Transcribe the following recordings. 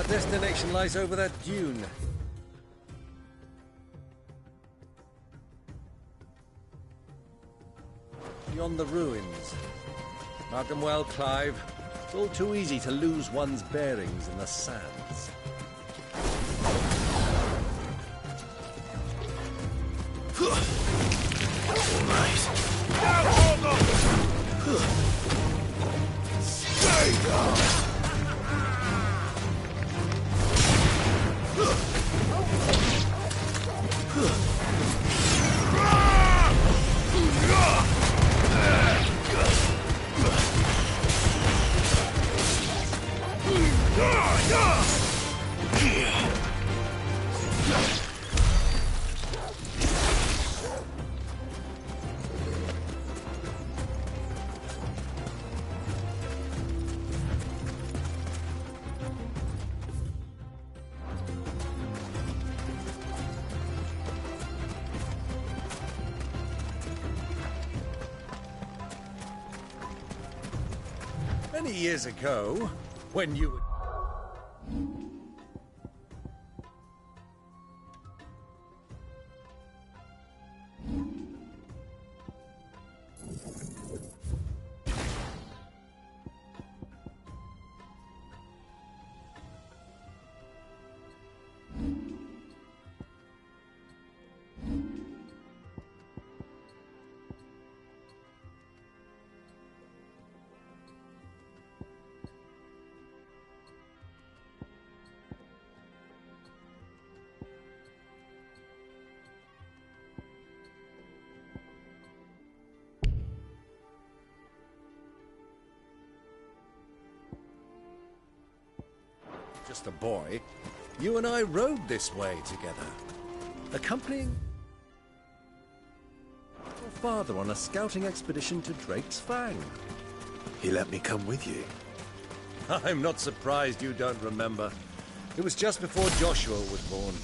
Our destination lies over that dune. Beyond the ruins. Mark them well, Clive. It's all too easy to lose one's bearings in the sands. All right. Now hold on! Stay down! Many years ago, when you... Just a boy, you and I rode this way together, accompanying your father on a scouting expedition to Drake's Fang. He let me come with you. I'm not surprised you don't remember. It was just before Joshua was born.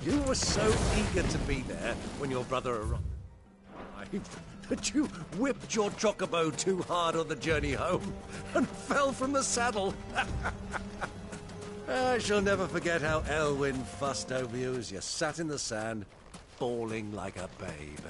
You were so eager to be there when your brother arrived that you whipped your chocobo too hard on the journey home and fell from the saddle. I shall never forget how Elwyn fussed over you as you sat in the sand, bawling like a babe.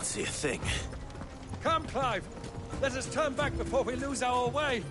See a thing. Come, Clive! Let us turn back before we lose our way!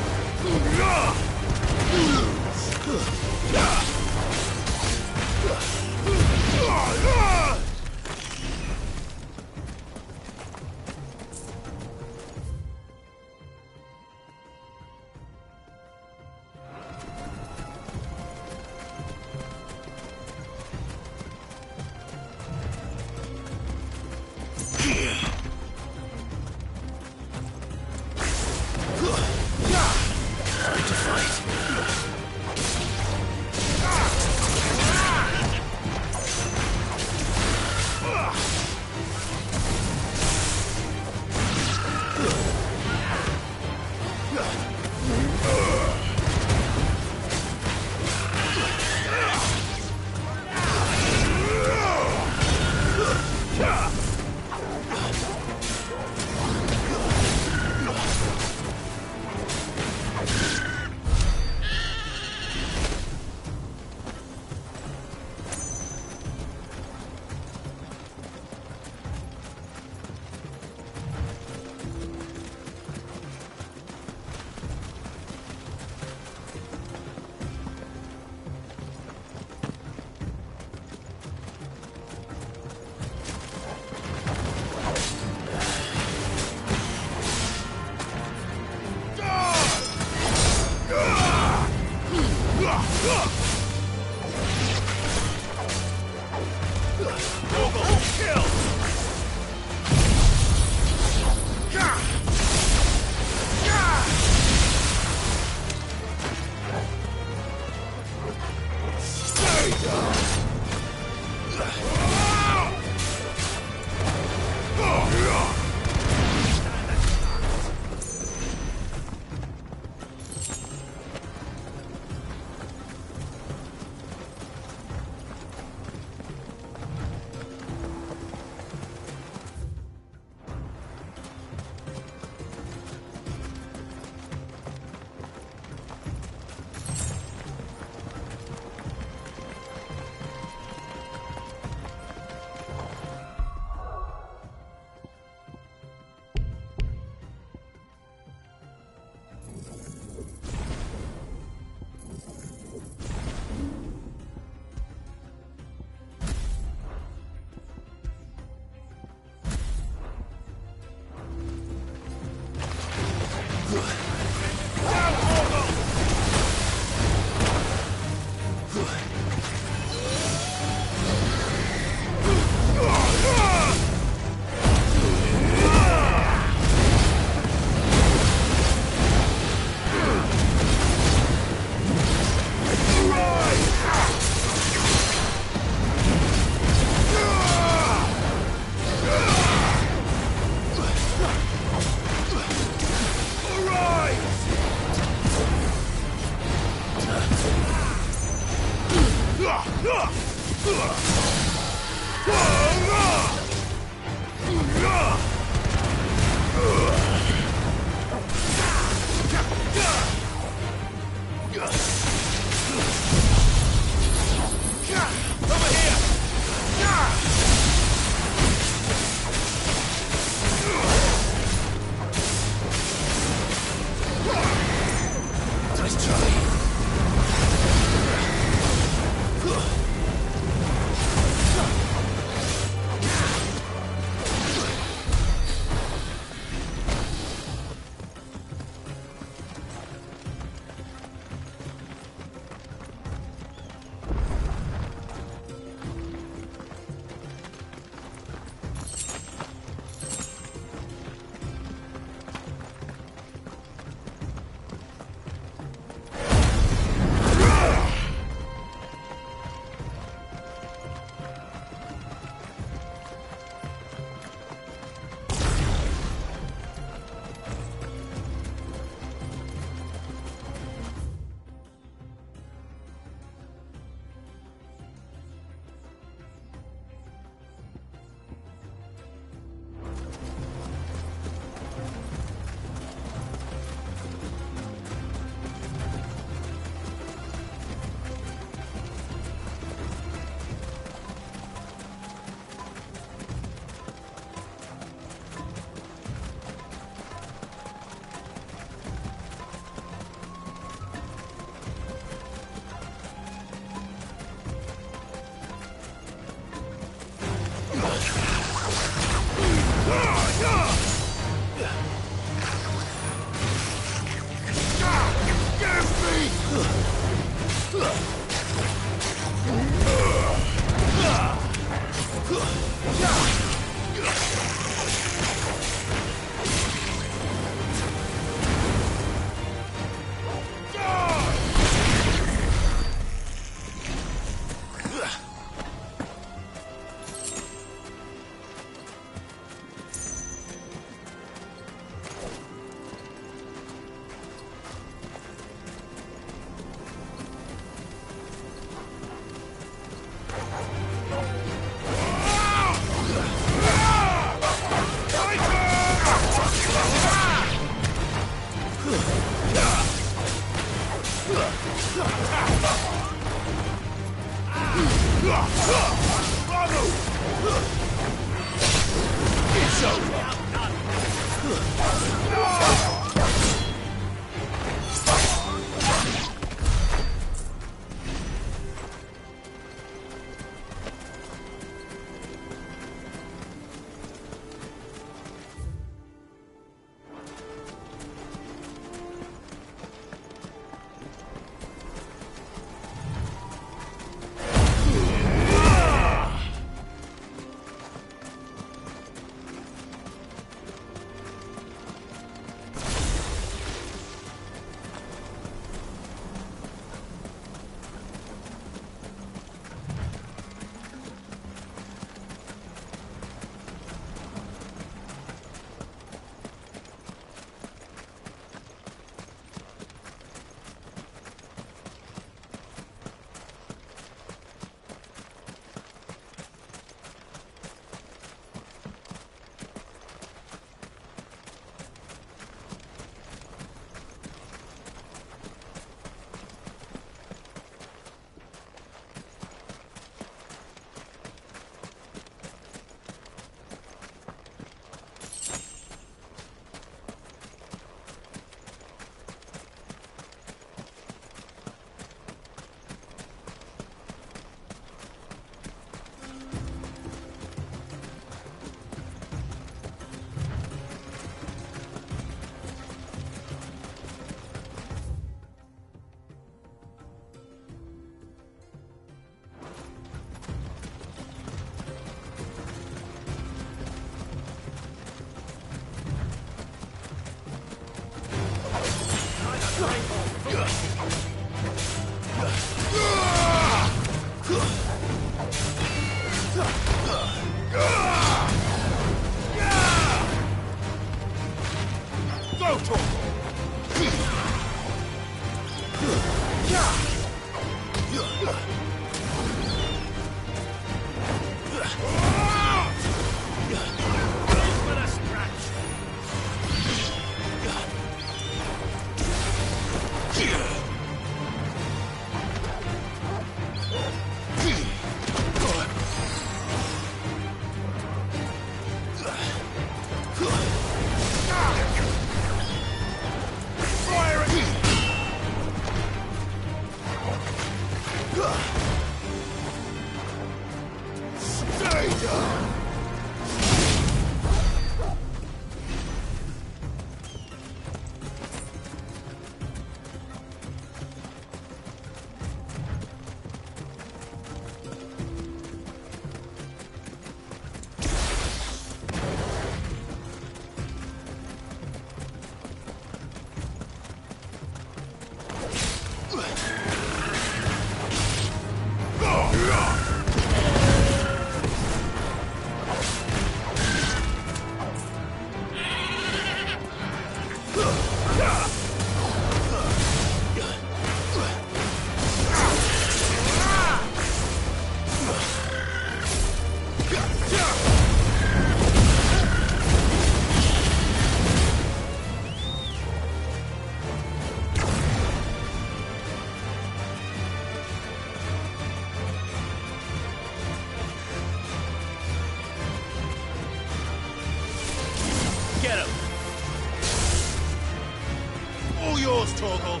Torgal!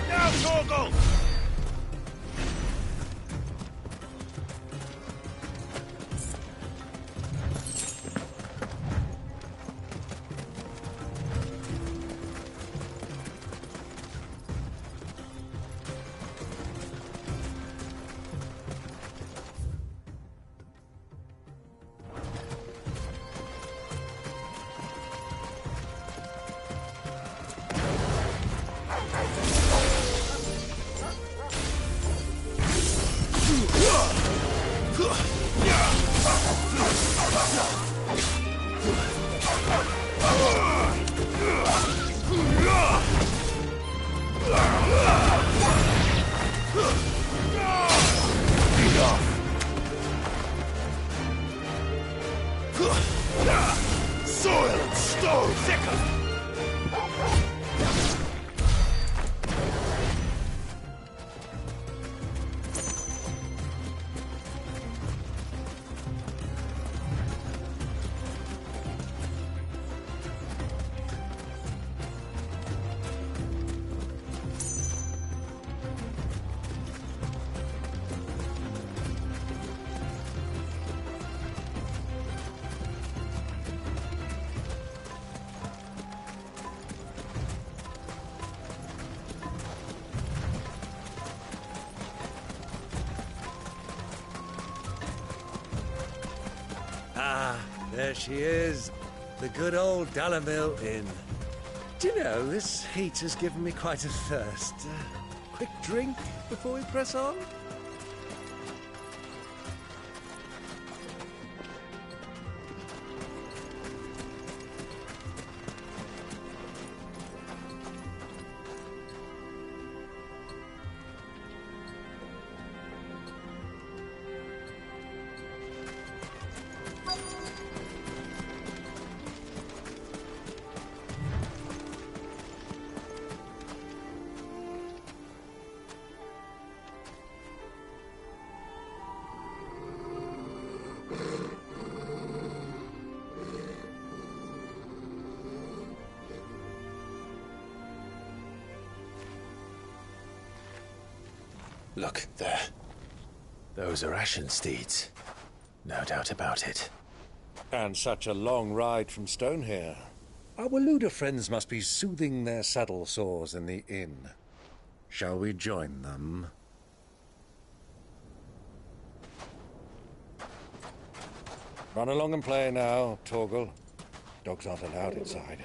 Now, Torgal! Soil and stone! Thicker! Ah, there she is. The good old Dalamil Inn. Do you know, this heat has given me quite a thirst. Quick drink before we press on? Look, there. Those are Ashen steeds. No doubt about it. And such a long ride from Stone here. Our Waluda friends must be soothing their saddle sores in the inn. Shall we join them? Run along and play now, Torgal. Dogs aren't allowed inside.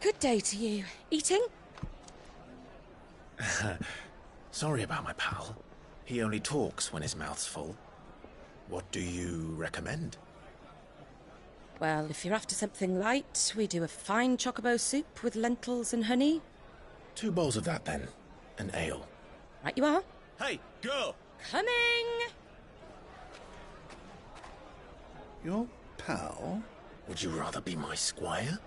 Good day to you. Eating? Sorry about my pal. He only talks when his mouth's full. What do you recommend? Well, if you're after something light, we do a fine chocobo soup with lentils and honey. 2 bowls of that, then. An ale. Right you are. Hey, girl! Coming! Your pal? Would you rather be my squire?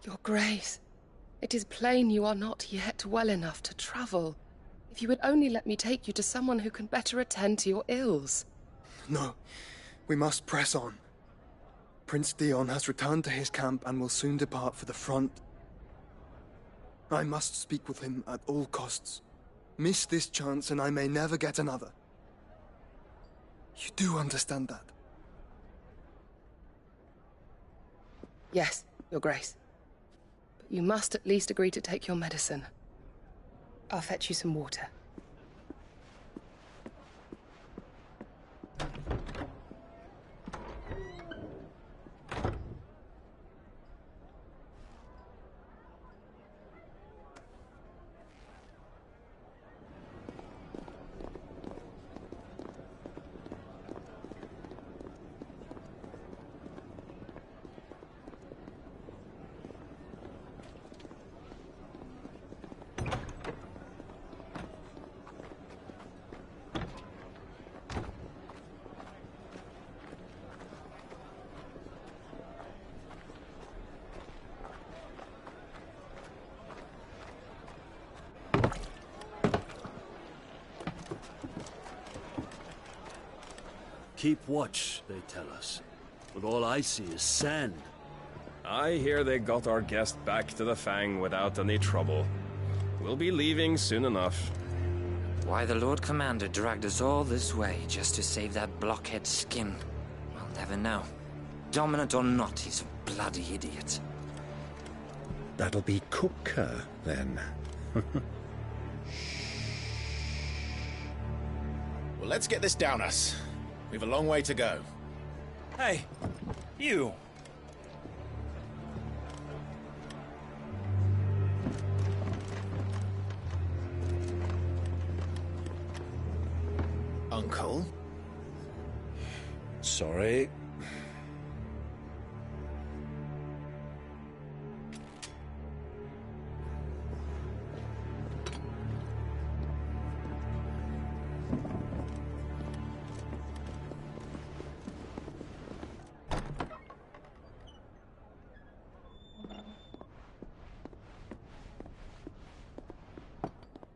Your Grace, it is plain you are not yet well enough to travel. If you would only let me take you to someone who can better attend to your ills. No, we must press on. Prince Dion has returned to his camp and will soon depart for the front. I must speak with him at all costs. Miss this chance and I may never get another. You do understand that? Yes, Your Grace. But you must at least agree to take your medicine. I'll fetch you some water. Keep watch, they tell us. But all I see is sand. I hear they got our guest back to the Fang without any trouble. We'll be leaving soon enough. Why the Lord Commander dragged us all this way just to save that blockhead skin, we'll never know. Dominant or not, he's a bloody idiot. That'll be Cooker, then. Well, let's get this down us. We've a long way to go. Hey, you! Uncle? Sorry.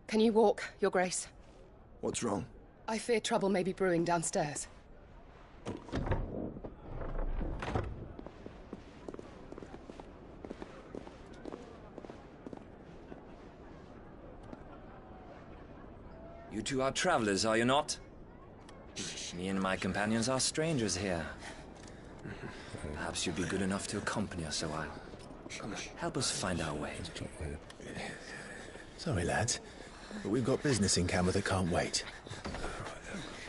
Can you walk, Your Grace? What's wrong? I fear trouble may be brewing downstairs. You two are travelers, are you not? Me and my companions are strangers here. Perhaps you'd be good enough to accompany us a while. Help us find our way. Sorry, lads, but we've got business in camera that can't wait.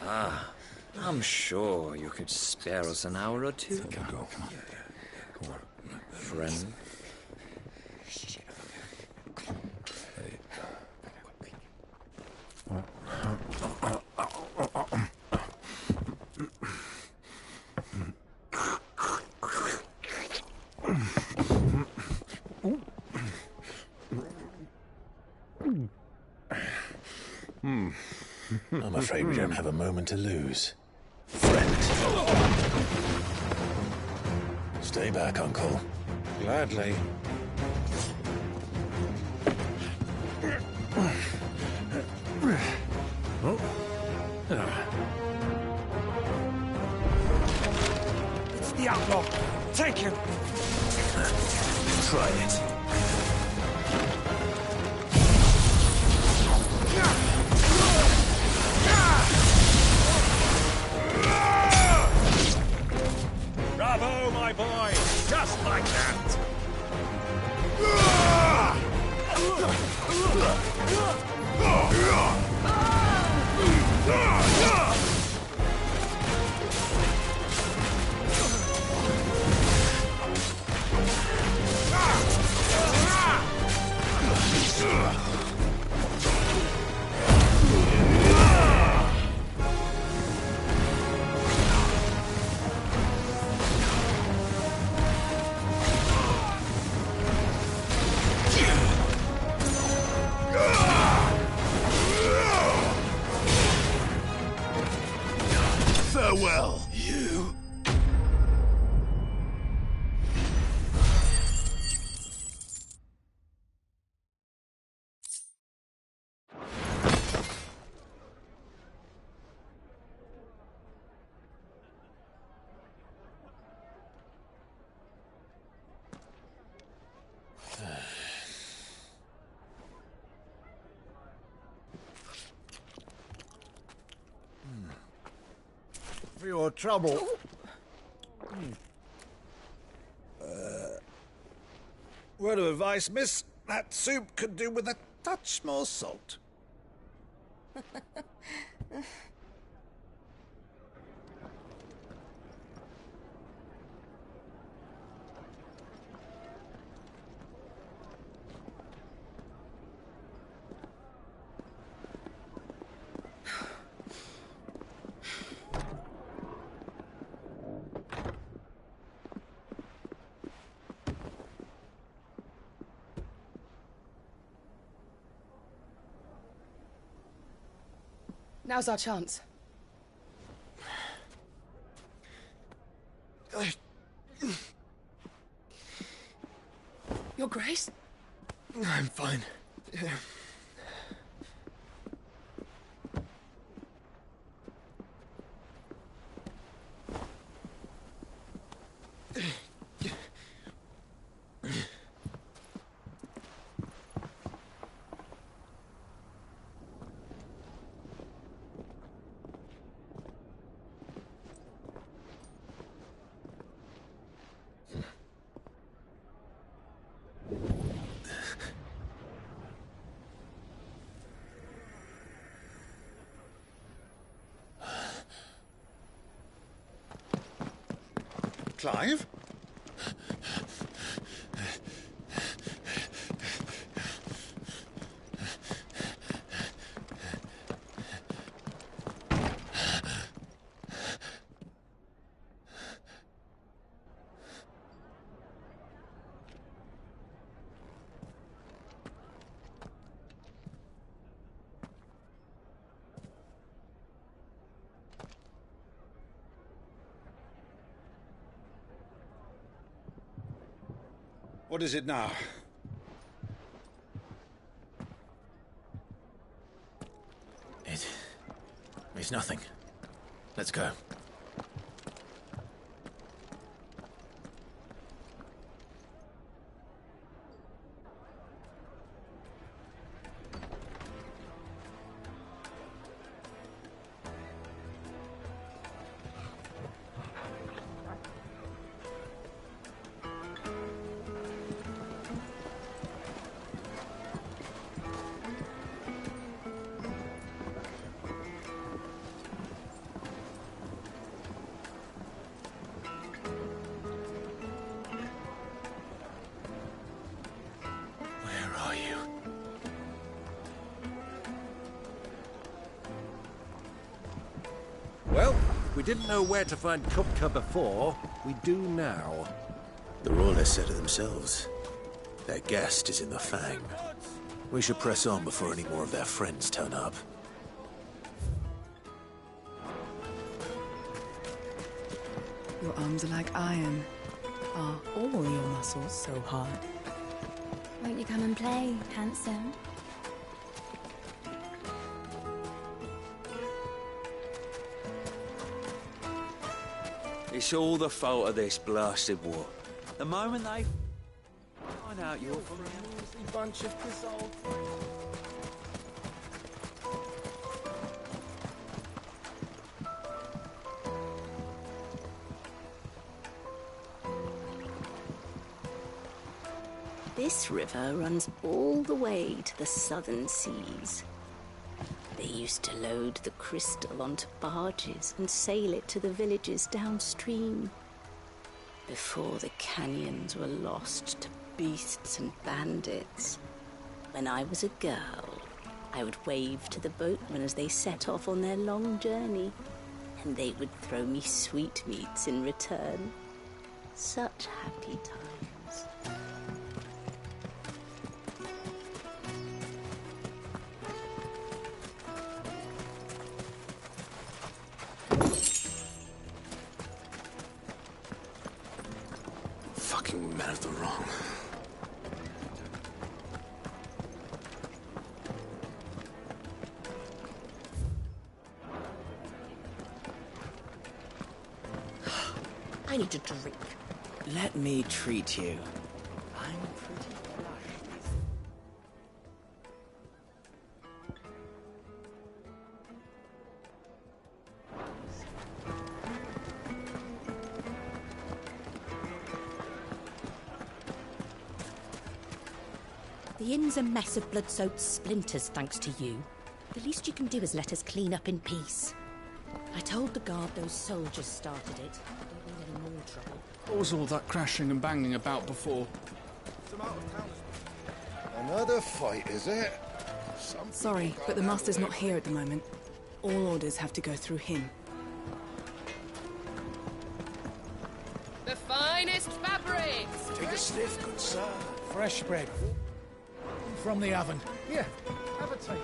Ah, I'm sure you could spare us an hour or two. Friend. I'm afraid we don't have a moment to lose. Friend. Stay back, Uncle. Gladly. It's the outlaw! Take him! Try it. Bravo, my boy! Just like that! Farewell, you. for your trouble. Word of advice, miss. That soup could do with a touch more salt. Now's our chance. Your Grace? I'm fine. Yeah. Clive? What is it now? It's nothing. Let's go. Well, we didn't know where to find Kupka before. We do now. The Royalists said it themselves. Their guest is in the Fang. We should press on before any more of their friends turn up. Your arms are like iron. Are all your muscles so hard? Won't you come and play, handsome? It's all the fault of this blasted war. The moment they find out you're from a bunch of piss old This river runs all the way to the southern seas. They used to load the crystal onto barges and sail it to the villages downstream. Before the canyons were lost to beasts and bandits. When I was a girl, I would wave to the boatmen as they set off on their long journey, and they would throw me sweetmeats in return. Such happy times. Fucking men of the wrong. I need a drink. Let me treat you. I'm pretty flushed. The inn's a mess of blood-soaked splinters, thanks to you. The least you can do is let us clean up in peace. I told the guard those soldiers started it. Don't need any more trouble. What was all that crashing and banging about before? Another fight, is it? Sorry, but the Master's not here at the moment. All orders have to go through him. The finest fabrics! Take a sniff, good sir. Fresh bread. From the oven. Here, have a taste.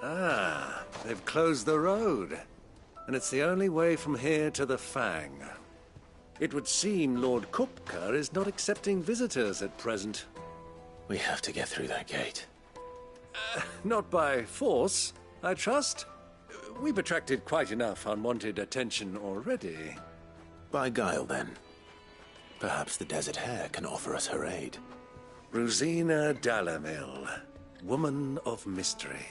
Ah, they've closed the road. And it's the only way from here to the Fang. It would seem Lord Kupka is not accepting visitors at present. We have to get through that gate. Not by force, I trust. We've attracted quite enough unwanted attention already. By guile, then. Perhaps the Desert Hare can offer us her aid. Rosina Dalamil, woman of mystery.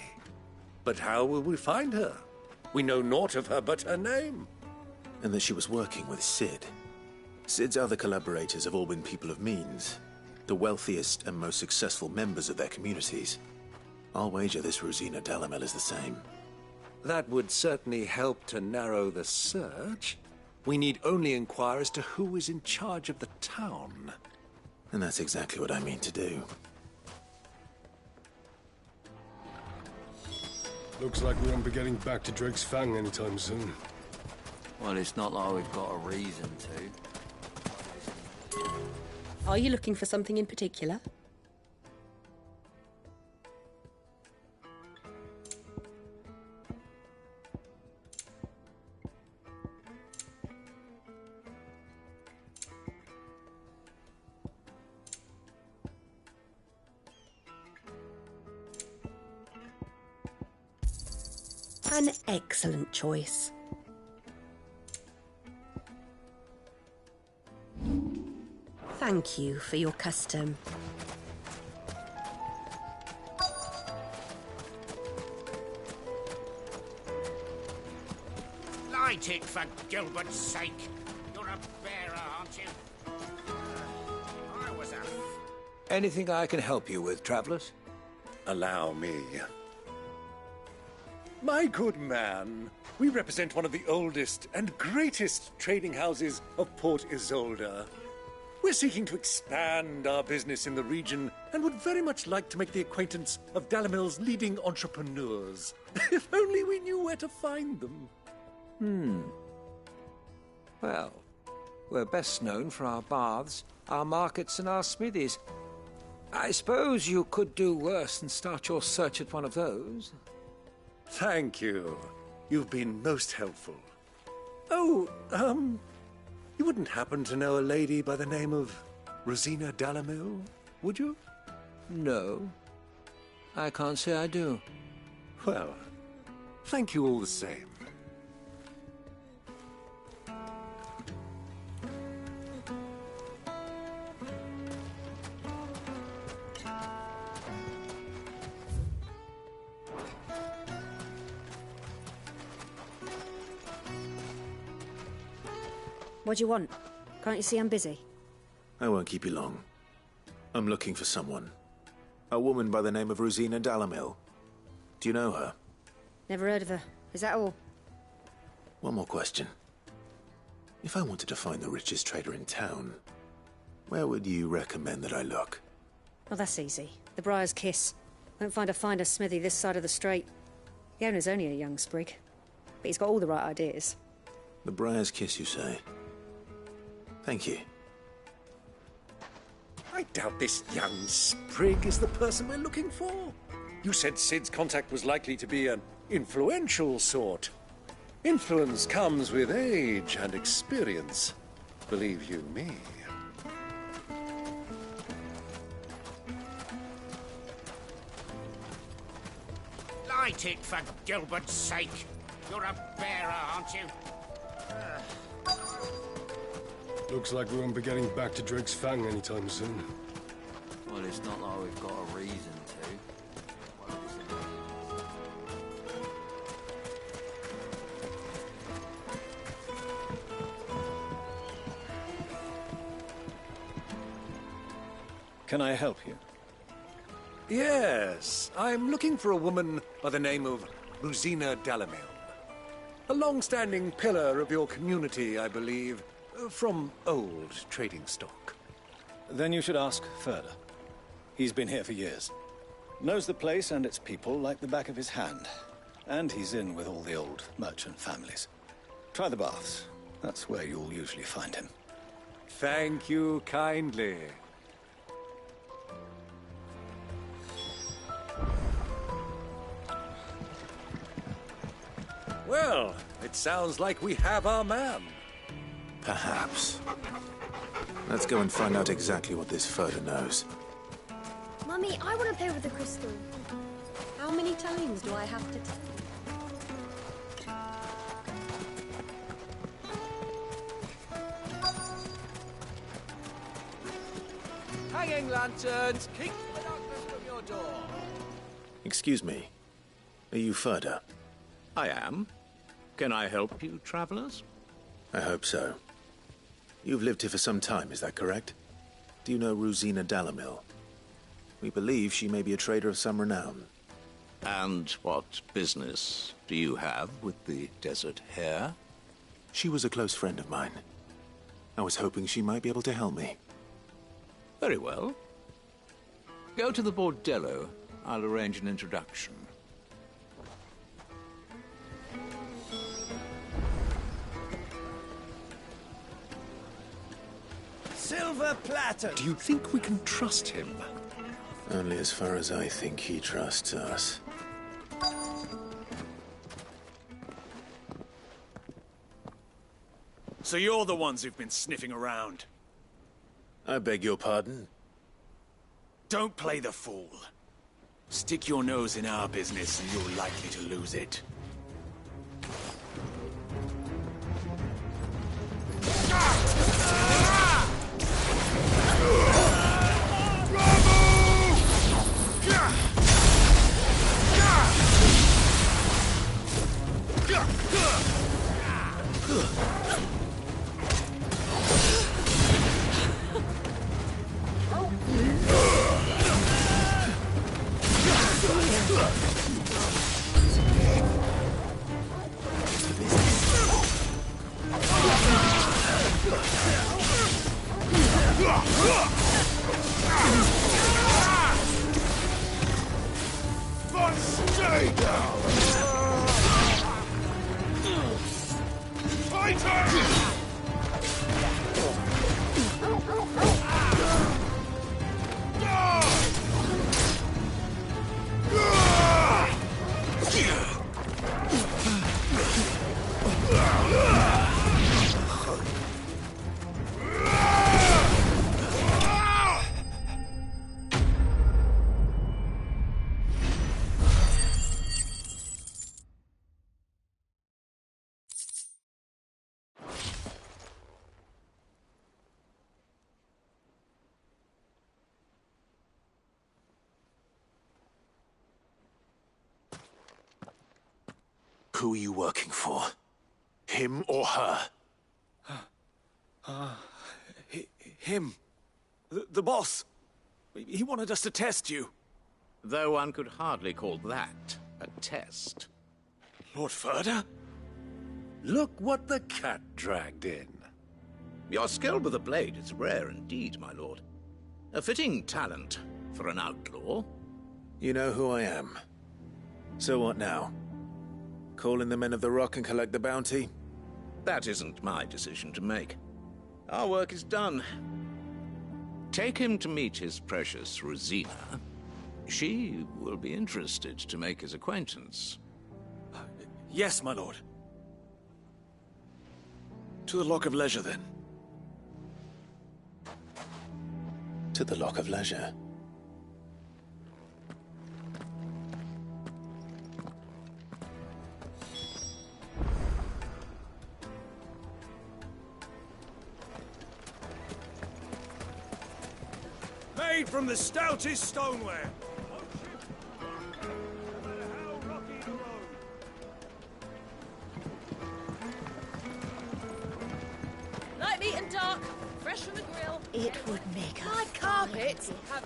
But how will we find her? We know naught of her but her name. And that she was working with Sid. Sid's other collaborators have all been people of means, the wealthiest and most successful members of their communities. I'll wager this Rosina Dalamel is the same. That would certainly help to narrow the search. We need only inquire as to who is in charge of the town. And that's exactly what I mean to do. Looks like we won't be getting back to Drake's Fang anytime soon. Well, it's not like we've got a reason to. Are you looking for something in particular? An excellent choice. Thank you for your custom. Light it, for Gilbert's sake. You're a bearer, aren't you? I was a... Anything I can help you with, travelers? Allow me. My good man, we represent one of the oldest and greatest trading houses of Port Isolde. We're seeking to expand our business in the region and would very much like to make the acquaintance of Dalamil's leading entrepreneurs. If only we knew where to find them. Well, we're best known for our baths, our markets and our smithies. I suppose you could do worse than start your search at one of those. Thank you. You've been most helpful. Oh, you wouldn't happen to know a lady by the name of Rosina Dalamil, would you? No. I can't say I do. Well, thank you all the same. What do you want? Can't you see I'm busy? I won't keep you long. I'm looking for someone. A woman by the name of Rosina Dalamil. Do you know her? Never heard of her. Is that all? One more question. If I wanted to find the richest trader in town, where would you recommend that I look? Well, that's easy. The Briar's Kiss. Won't find a finer smithy this side of the strait. The owner's only a young sprig, but he's got all the right ideas. The Briar's Kiss, you say? Thank you. I doubt this young sprig is the person we're looking for. You said Sid's contact was likely to be an influential sort. Influence comes with age and experience. Believe you me. Light it, for Gilbert's sake. You're a bearer, aren't you? Looks like we won't be getting back to Drake's Fang anytime soon. Well, it's not like we've got a reason to. Can I help you? Yes, I'm looking for a woman by the name of Rosina Dalamil. A long-standing pillar of your community, I believe, from old trading stock. Then you should ask Furder. He's been here for years. Knows the place and its people like the back of his hand. And he's in with all the old merchant families. Try the baths. That's where you'll usually find him. Thank you kindly. Well, it sounds like we have our man. Perhaps. Let's go and find out exactly what this Furder knows. Mummy, I want to play with the crystal. How many times do I have to tell you? Hanging lanterns, keep the darkness from your door. Excuse me. Are you Furder? I am. Can I help you, travelers? I hope so. You've lived here for some time, is that correct? Do you know Rosina Dalamil? We believe she may be a trader of some renown. And what business do you have with the desert hare? She was a close friend of mine. I was hoping she might be able to help me. Very well. Go to the bordello. I'll arrange an introduction. Silver platter! Do you think we can trust him? Only as far as I think he trusts us. So you're the ones who've been sniffing around? I beg your pardon? Don't play the fool. Stick your nose in our business and you're likely to lose it. Stay down! Fighter! Who are you working for? Him or her? Him. The boss. He wanted us to test you. Though one could hardly call that a test. Lord Furder? Look what the cat dragged in. Your skill with a blade is rare indeed, my lord. A fitting talent for an outlaw. You know who I am. So what now? Call in the Men of the Rock and collect the bounty? That isn't my decision to make. Our work is done. Take him to meet his precious Rosina. She will be interested to make his acquaintance. Yes, my lord. To the Lock of Leisure, then. To the Lock of Leisure. made from the stoutest stoneware. Light meat and dark, fresh from the grill. It would make a My carpets have...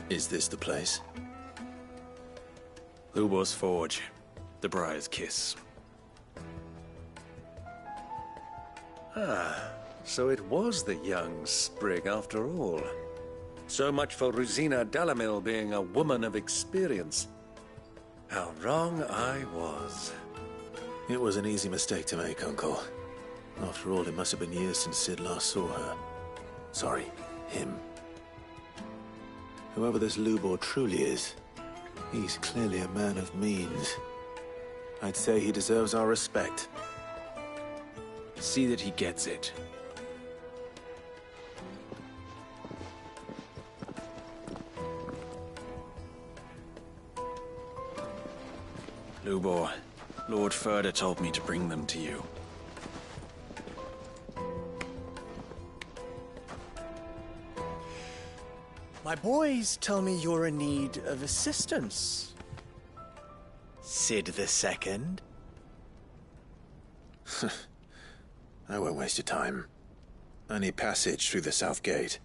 Is this the place? Lubo's Forge. The Briar's Kiss. Ah, so it was the young sprig after all. So much for Rosina Dalamil being a woman of experience. How wrong I was. It was an easy mistake to make, Uncle. After all, it must have been years since Sid last saw her. Sorry, him. Whoever this Lubor truly is, he's clearly a man of means. I'd say he deserves our respect. See that he gets it. Lubor, Lord Furder told me to bring them to you. My boys tell me you're in need of assistance. Sid the Second. I won't waste your time. I need passage through the south gate.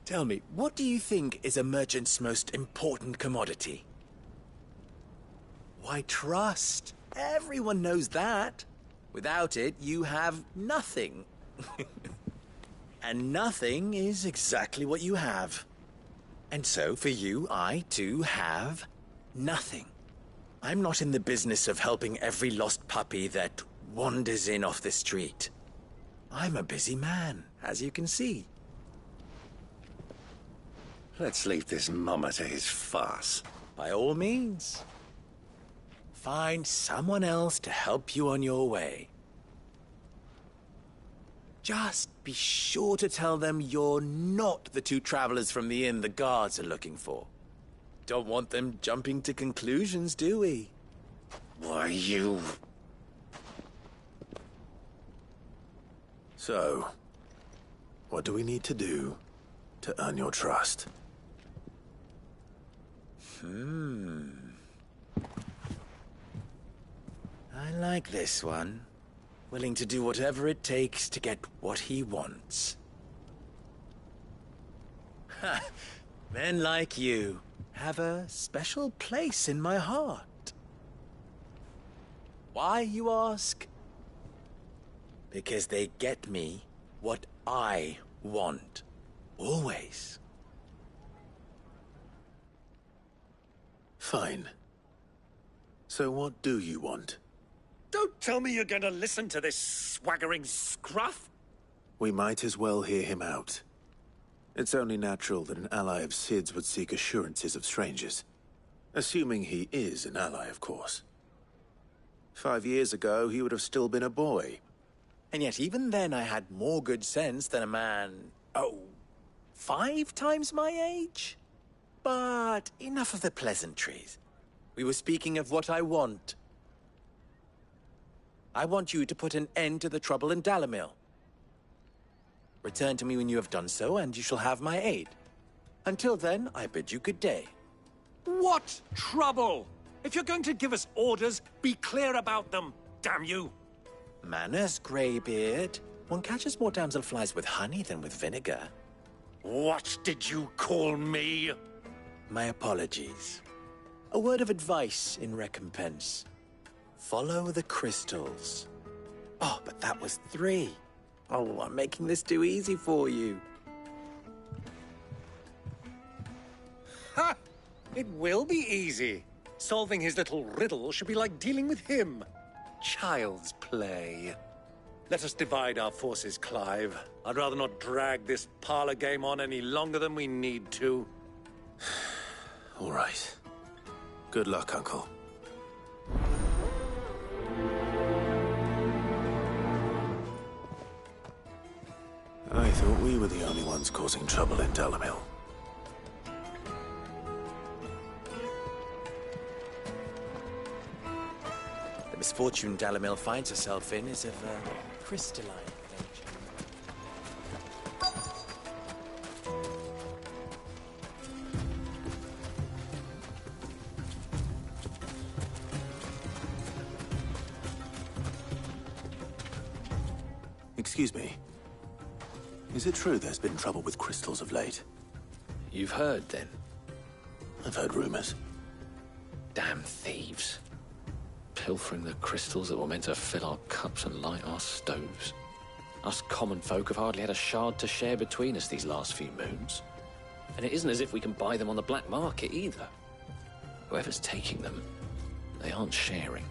Tell me, what do you think is a merchant's most important commodity? Why, trust. Everyone knows that. Without it, you have nothing. And nothing is exactly what you have. And so, for you, I, too, have nothing. I'm not in the business of helping every lost puppy that wanders in off the street. I'm a busy man, as you can see. Let's leave this mummer to his farce. By all means. Find someone else to help you on your way. Just be sure to tell them you're not the two travelers from the inn the guards are looking for. Don't want them jumping to conclusions, do we? Why, you... So, what do we need to do to earn your trust? I like this one. Willing to do whatever it takes to get what he wants. Ha! Men like you have a special place in my heart. Why, you ask? Because they get me what I want. Always. Fine. So what do you want? Don't tell me you're going to listen to this swaggering scruff! We might as well hear him out. It's only natural that an ally of Sid's would seek assurances of strangers. Assuming he is an ally, of course. 5 years ago, he would have still been a boy. And yet even then I had more good sense than a man... 5 times my age? But enough of the pleasantries. We were speaking of what I want. I want you to put an end to the trouble in Dalamil. Return to me when you have done so, and you shall have my aid. Until then, I bid you good day. What trouble? If you're going to give us orders, be clear about them, damn you! Manners, Greybeard. One catches more damselflies with honey than with vinegar. What did you call me? My apologies. A word of advice in recompense. Follow the crystals. Oh, but that was 3. Oh, I'm making this too easy for you. Ha! It will be easy. Solving his little riddle should be like dealing with him. Child's play. Let us divide our forces, Clive. I'd rather not drag this parlor game on any longer than we need to. All right. Good luck, Uncle. I thought we were the only ones causing trouble in Dalamil. misfortune Dalamil finds herself in is of crystalline nature. Excuse me. Is it true there's been trouble with crystals of late? You've heard, then? I've heard rumors. Damn thieves. Pilfering the crystals that were meant to fill our cups and light our stoves. Us common folk have hardly had a shard to share between us these last few moons. And it isn't as if we can buy them on the black market either. Whoever's taking them, they aren't sharing.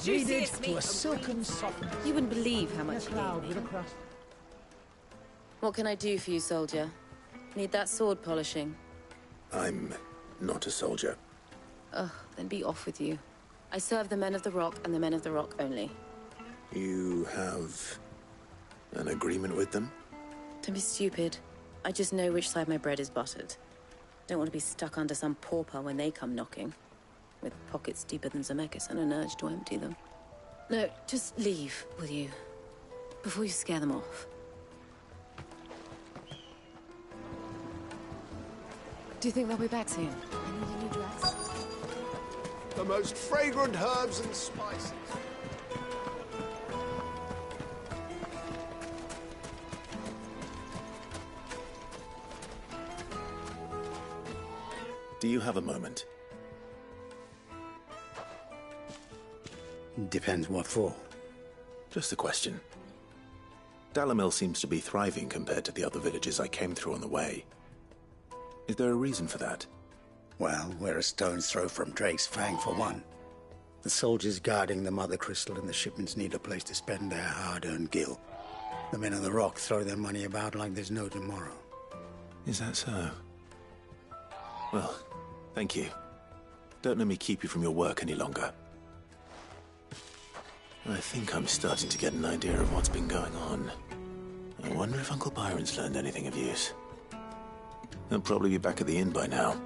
Needed to a silken softness. You wouldn't believe how much you need me. What can I do for you, soldier? Need that sword polishing? I'm not a soldier. Ugh, then be off with you. I serve the men of the Rock and the men of the Rock only. You have an agreement with them? Don't be stupid. I just know which side my bread is buttered. Don't want to be stuck under some pauper when they come knocking. With pockets deeper than Zemeckis and an urge to empty them. No, just leave, will you? Before you scare them off. Do you think they'll be back soon? I need a new dress. The most fragrant herbs and spices. Do you have a moment? Depends what for. Just a question. Dalamil seems to be thriving compared to the other villages I came through on the way. Is there a reason for that? Well, we're a stone's throw from Drake's Fang, for one. The soldiers guarding the Mother Crystal and the shipments need a place to spend their hard-earned gil. The men of the Rock throw their money about like there's no tomorrow. Is that so? Well, thank you. Don't let me keep you from your work any longer. I think I'm starting to get an idea of what's been going on. I wonder if Uncle Byron's learned anything of use. He'll probably be back at the inn by now.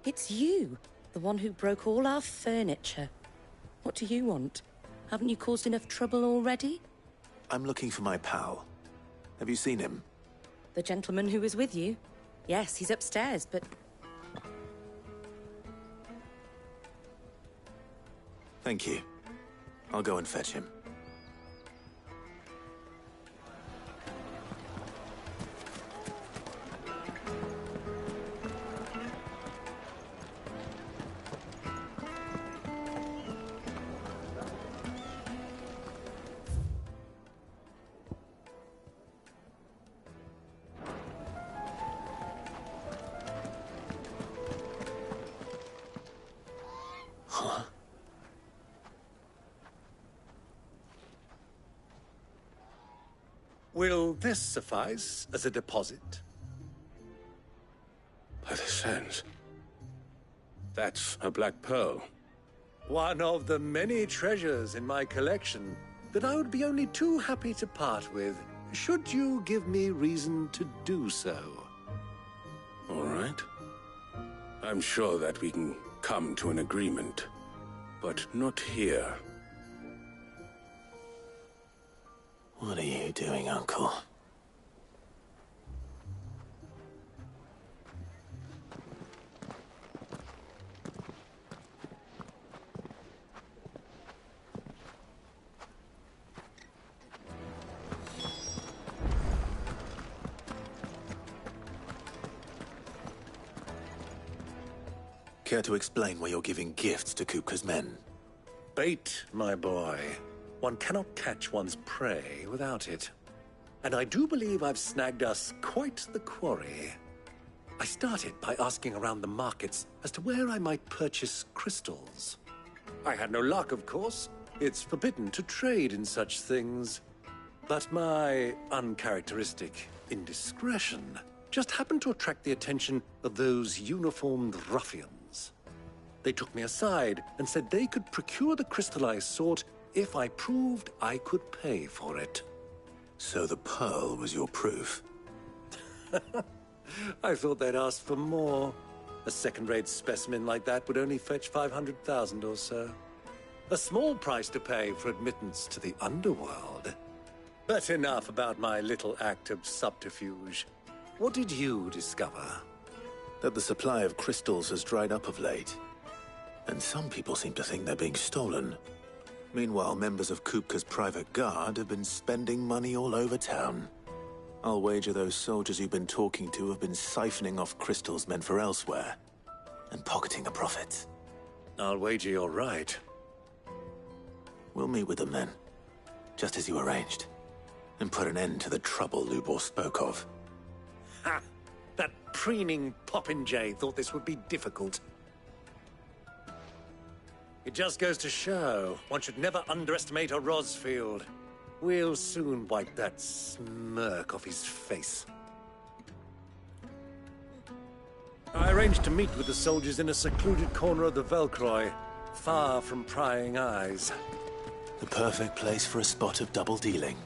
It's you, the one who broke all our furniture. What do you want? Haven't you caused enough trouble already? I'm looking for my pal. Have you seen him? The gentleman who was with you? Yes, he's upstairs, but... Thank you. I'll go and fetch him. Will this suffice as a deposit? By the sands. That's a black pearl. One of the many treasures in my collection that I would be only too happy to part with, should you give me reason to do so. All right. I'm sure that we can come to an agreement, but not here. What are you doing, Uncle? Care to explain why you're giving gifts to Kupka's men? Bait, my boy. One cannot catch one's prey without it. And I do believe I've snagged us quite the quarry. I started by asking around the markets as to where I might purchase crystals. I had no luck, of course. It's forbidden to trade in such things. But my uncharacteristic indiscretion just happened to attract the attention of those uniformed ruffians. They took me aside and said they could procure the crystal I sought if I proved I could pay for it. So the pearl was your proof? I thought they'd ask for more. A second-rate specimen like that would only fetch 500,000 or so. A small price to pay for admittance to the underworld. But enough about my little act of subterfuge. What did you discover? That the supply of crystals has dried up of late. And some people seem to think they're being stolen. Meanwhile, members of Kupka's private guard have been spending money all over town. I'll wager those soldiers you've been talking to have been siphoning off crystals meant for elsewhere, and pocketing the profits. I'll wager you're right. We'll meet with them then, just as you arranged, and put an end to the trouble Lubor spoke of. Ha! That preening popinjay thought this would be difficult. It just goes to show one should never underestimate a Rosfield. We'll soon wipe that smirk off his face. I arranged to meet with the soldiers in a secluded corner of the Velcroy, far from prying eyes. The perfect place for a spot of double dealing.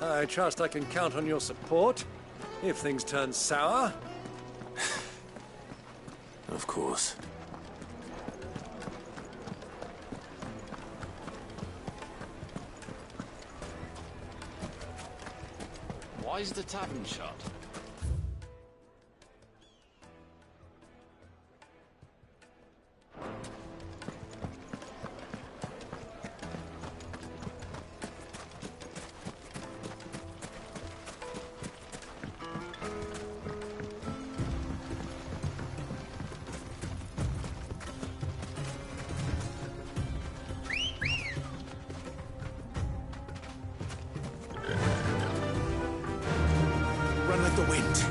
I trust I can count on your support, if things turn sour. Of course. Why is the tavern shut? Run like the wind.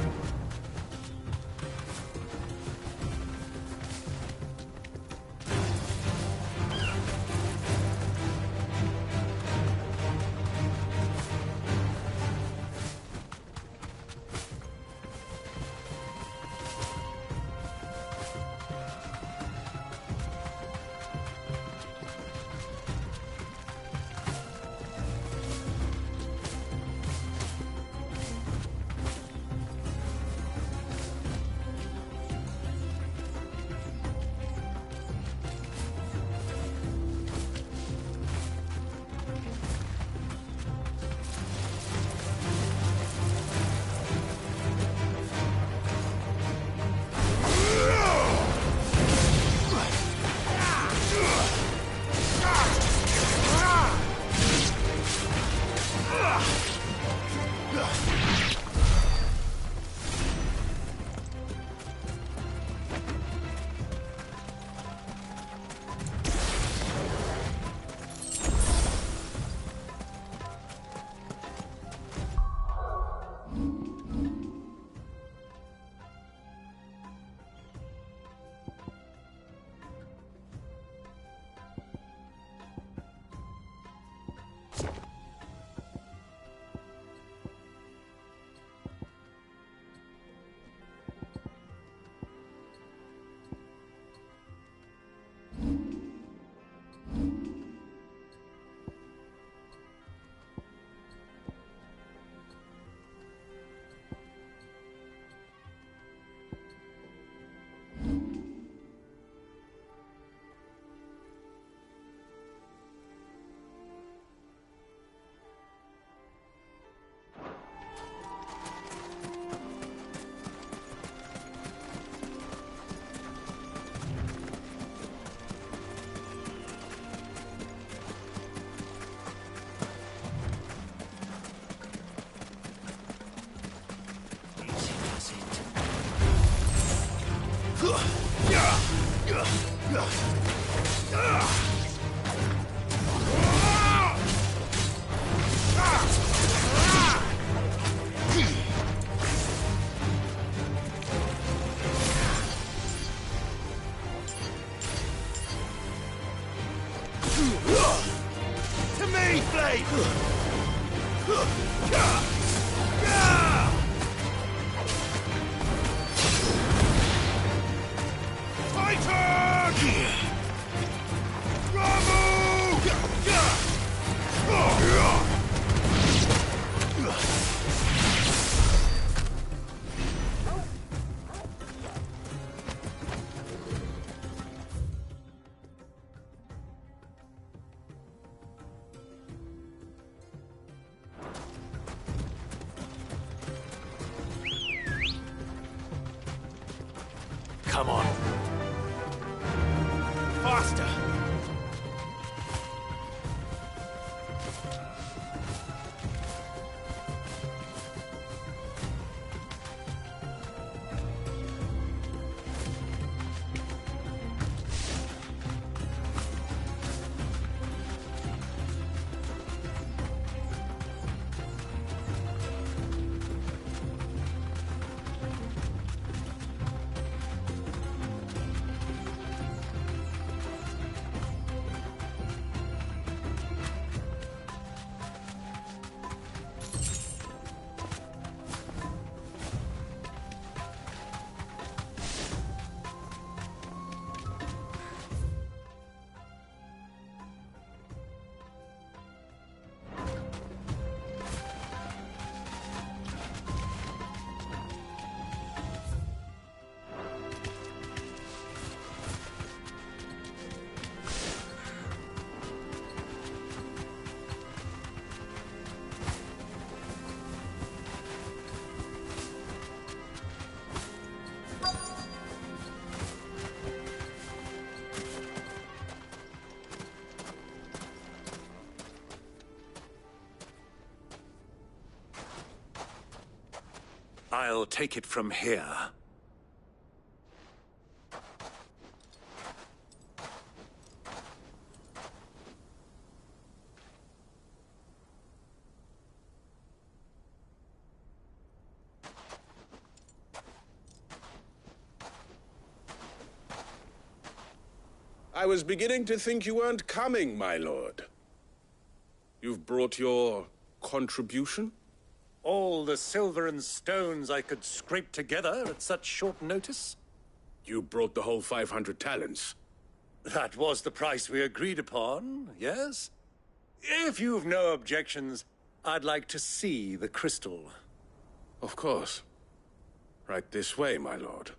blade! Titan! Bravo! Come on. Faster! I'll take it from here. I was beginning to think you weren't coming, my lord. You've brought your contribution? All the silver and stones I could scrape together at such short notice? You brought the whole 500 talents. That was the price we agreed upon, yes? If you've no objections, I'd like to see the crystal. Of course. Right this way, my lord.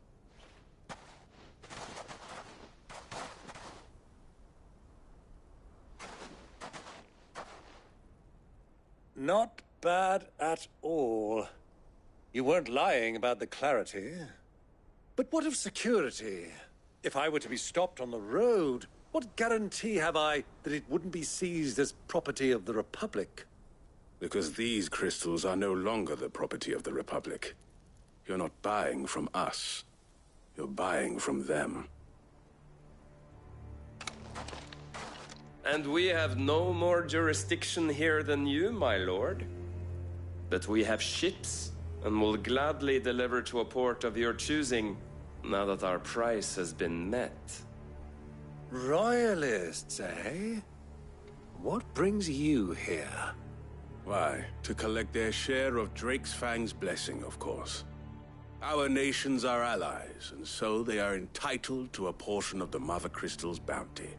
Not bad at all. You weren't lying about the clarity. But what of security? If I were to be stopped on the road, what guarantee have I that it wouldn't be seized as property of the Republic? Because these crystals are no longer the property of the Republic. You're not buying from us. You're buying from them. And we have no more jurisdiction here than you, my lord. But we have ships, and will gladly deliver to a port of your choosing, now that our price has been met. Royalists, eh? What brings you here? Why, to collect their share of Drake's Fang's blessing, of course. Our nations are allies, and so they are entitled to a portion of the Mother Crystal's bounty.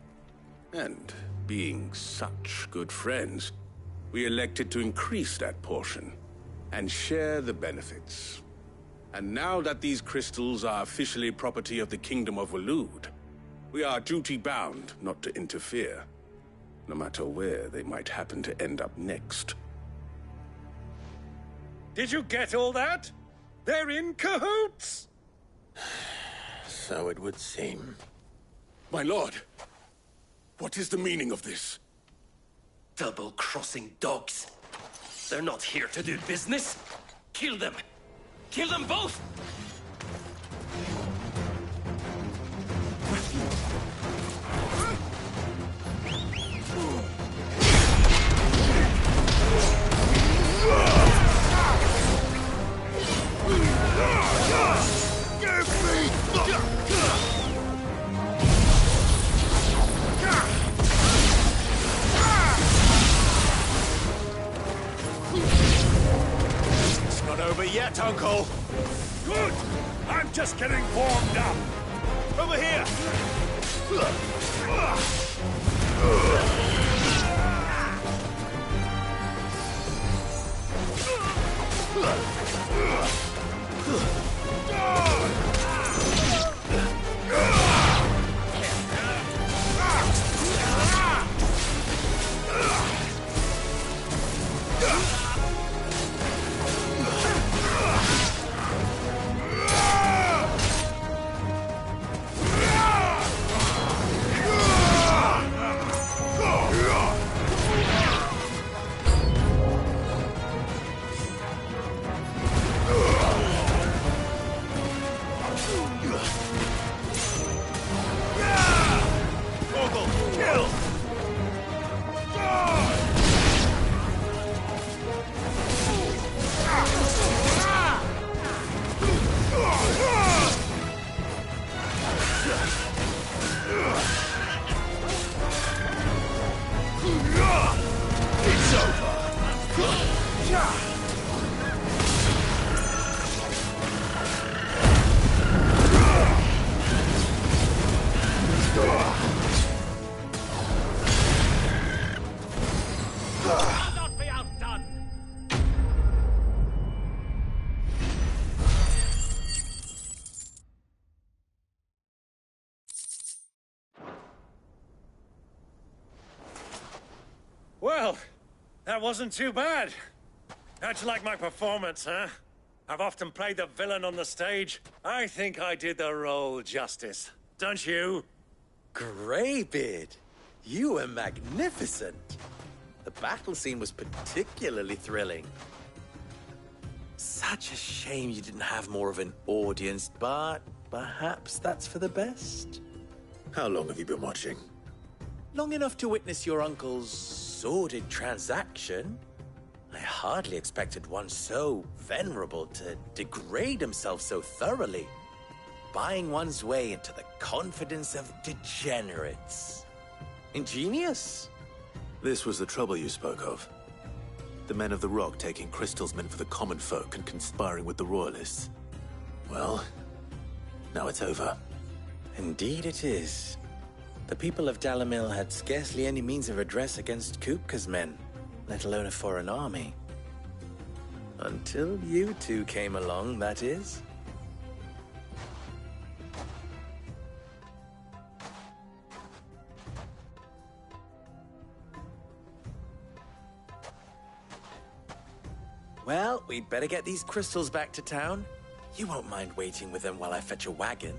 And, being such good friends, we elected to increase that portion and share the benefits. And now that these crystals are officially property of the Kingdom of Waloed, we are duty-bound not to interfere, no matter where they might happen to end up next. Did you get all that? They're in cahoots! So it would seem. My lord! What is the meaning of this? Double-crossing dogs. They're not here to do business. Kill them. Kill them both! that, Uncle? Good! I'm just getting warmed up. Over here! Well, that wasn't too bad. How'd you like my performance, huh? I've often played the villain on the stage. I think I did the role justice. Don't you? Greybeard, you were magnificent. The battle scene was particularly thrilling. Such a shame you didn't have more of an audience, but perhaps that's for the best. How long have you been watching? Long enough to witness your uncle's sordid transaction. I hardly expected one so venerable to degrade himself so thoroughly, buying one's way into the confidence of degenerates. Ingenious. This was the trouble you spoke of. The men of the Rock taking Crystal's men for the common folk and conspiring with the Royalists. Well, now it's over. Indeed it is. The people of Dalamil had scarcely any means of redress against Kupka's men, let alone a foreign army. Until you two came along, that is. Well, we'd better get these crystals back to town. You won't mind waiting with them while I fetch a wagon.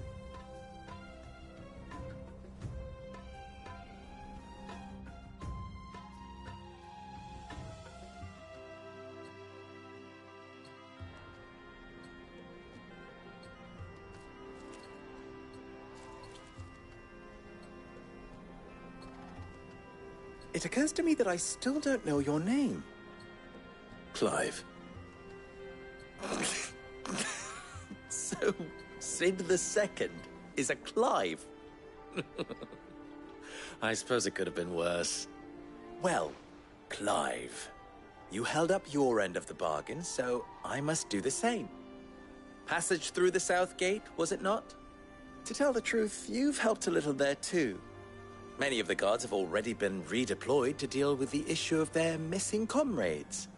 It occurs to me that I still don't know your name. Clive. So, Sid the Second is a Clive? I suppose it could have been worse. Well, Clive, you held up your end of the bargain, so I must do the same. Passage through the South Gate, was it not? To tell the truth, you've helped a little there too. Many of the guards have already been redeployed to deal with the issue of their missing comrades.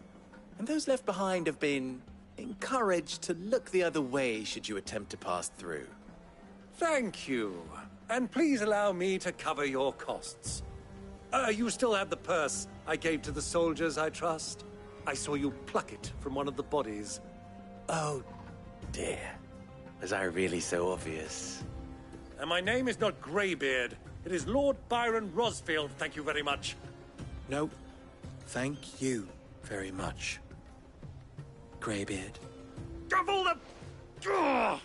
And those left behind have been encouraged to look the other way should you attempt to pass through. Thank you. And please allow me to cover your costs. You still have the purse I gave to the soldiers, I trust? I saw you pluck it from one of the bodies. Oh, dear. Was I really so obvious? And my name is not Greybeard. It is Lord Byron Rosfield, thank you very much. No, thank you very much, Greybeard. Double the... Ugh!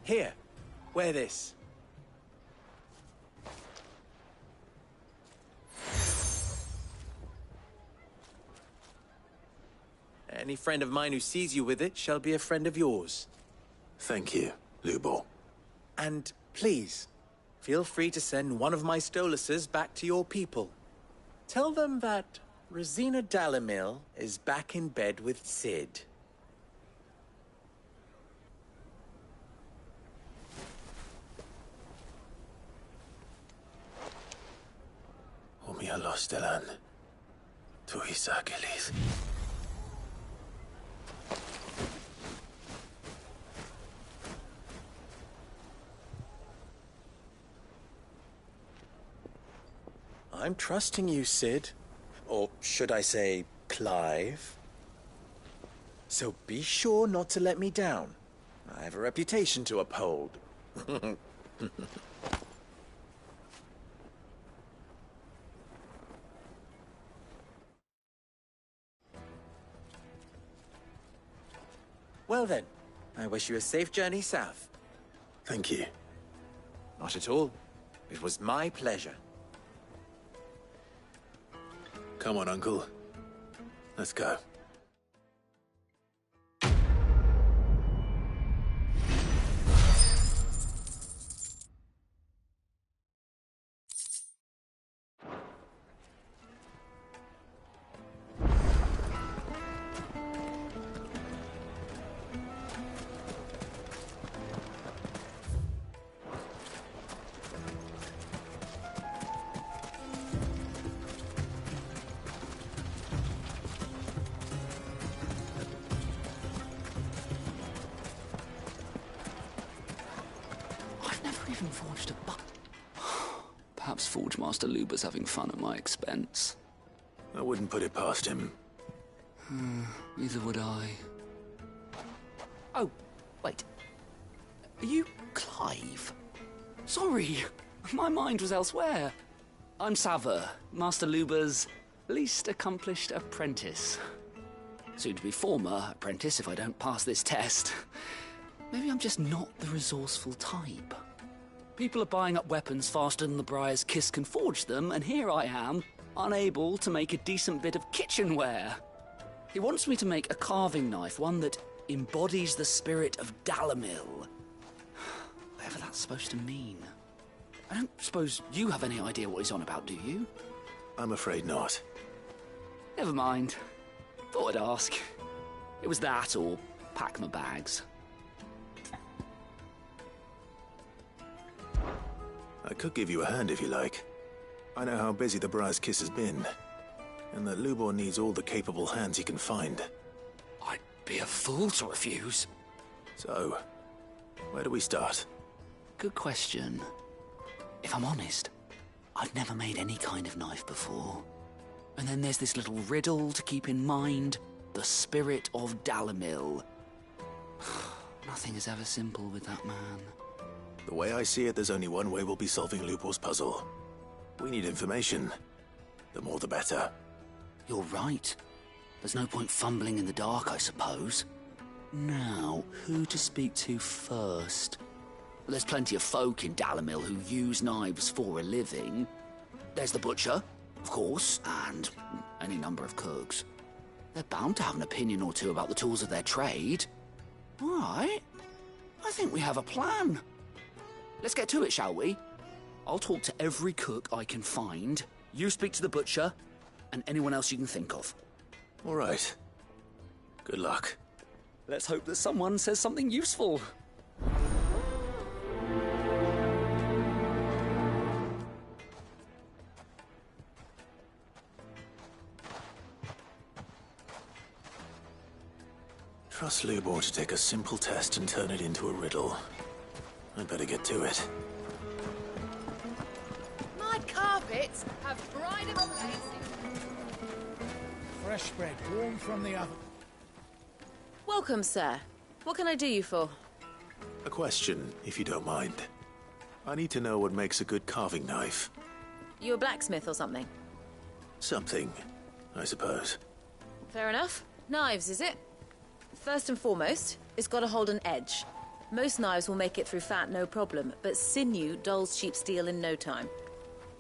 Here, wear this. Any friend of mine who sees you with it shall be a friend of yours. Thank you, Lubor. And please, feel free to send one of my Stoluses back to your people. Tell them that Rosina Dalamil is back in bed with Sid. Omia Lostelan. Tuisa Achilles. I'm trusting you, Sid. Or should I say, Clive? So be sure not to let me down. I have a reputation to uphold. Well then, I wish you a safe journey south. Thank you. Not at all. It was my pleasure. Come on, Uncle. Let's go. Forged a buck. Perhaps Forge Master Luber's having fun at my expense. I wouldn't put it past him. Neither would I. Oh, wait. Are you Clive? Sorry, my mind was elsewhere. I'm Sava, Master Luber's least accomplished apprentice. Soon to be former apprentice if I don't pass this test. Maybe I'm just not the resourceful type. People are buying up weapons faster than the Briar's Kiss can forge them, and here I am, unable to make a decent bit of kitchenware. He wants me to make a carving knife, one that embodies the spirit of Dalamil. Whatever that's supposed to mean. I don't suppose you have any idea what he's on about, do you? I'm afraid not. Never mind. Thought I'd ask. It was that or pack my bags. I could give you a hand if you like. I know how busy the Briar's Kiss has been, and that Lubor needs all the capable hands he can find. I'd be a fool to refuse. So, where do we start? Good question. If I'm honest, I've never made any kind of knife before. And then there's this little riddle to keep in mind. The spirit of Dalamil. Nothing is ever simple with that man. The way I see it, there's only one way we'll be solving Lubor's puzzle. We need information. The more the better. You're right. There's no point fumbling in the dark, I suppose. Now, who to speak to first? There's plenty of folk in Dalamil who use knives for a living. There's the butcher, of course, and any number of cooks. They're bound to have an opinion or two about the tools of their trade. All right. I think we have a plan. Let's get to it, shall we? I'll talk to every cook I can find. You speak to the butcher, and anyone else you can think of. All right. Good luck. Let's hope that someone says something useful. Trust Lubor to take a simple test and turn it into a riddle. I'd better get to it. My carpets have brighter blazing. Fresh bread, warm from the oven. Welcome, sir. What can I do you for? A question, if you don't mind. I need to know what makes a good carving knife. You a blacksmith or something? Something, I suppose. Fair enough. Knives, is it? First and foremost, it's got to hold an edge. Most knives will make it through fat, no problem, but sinew dulls cheap steel in no time.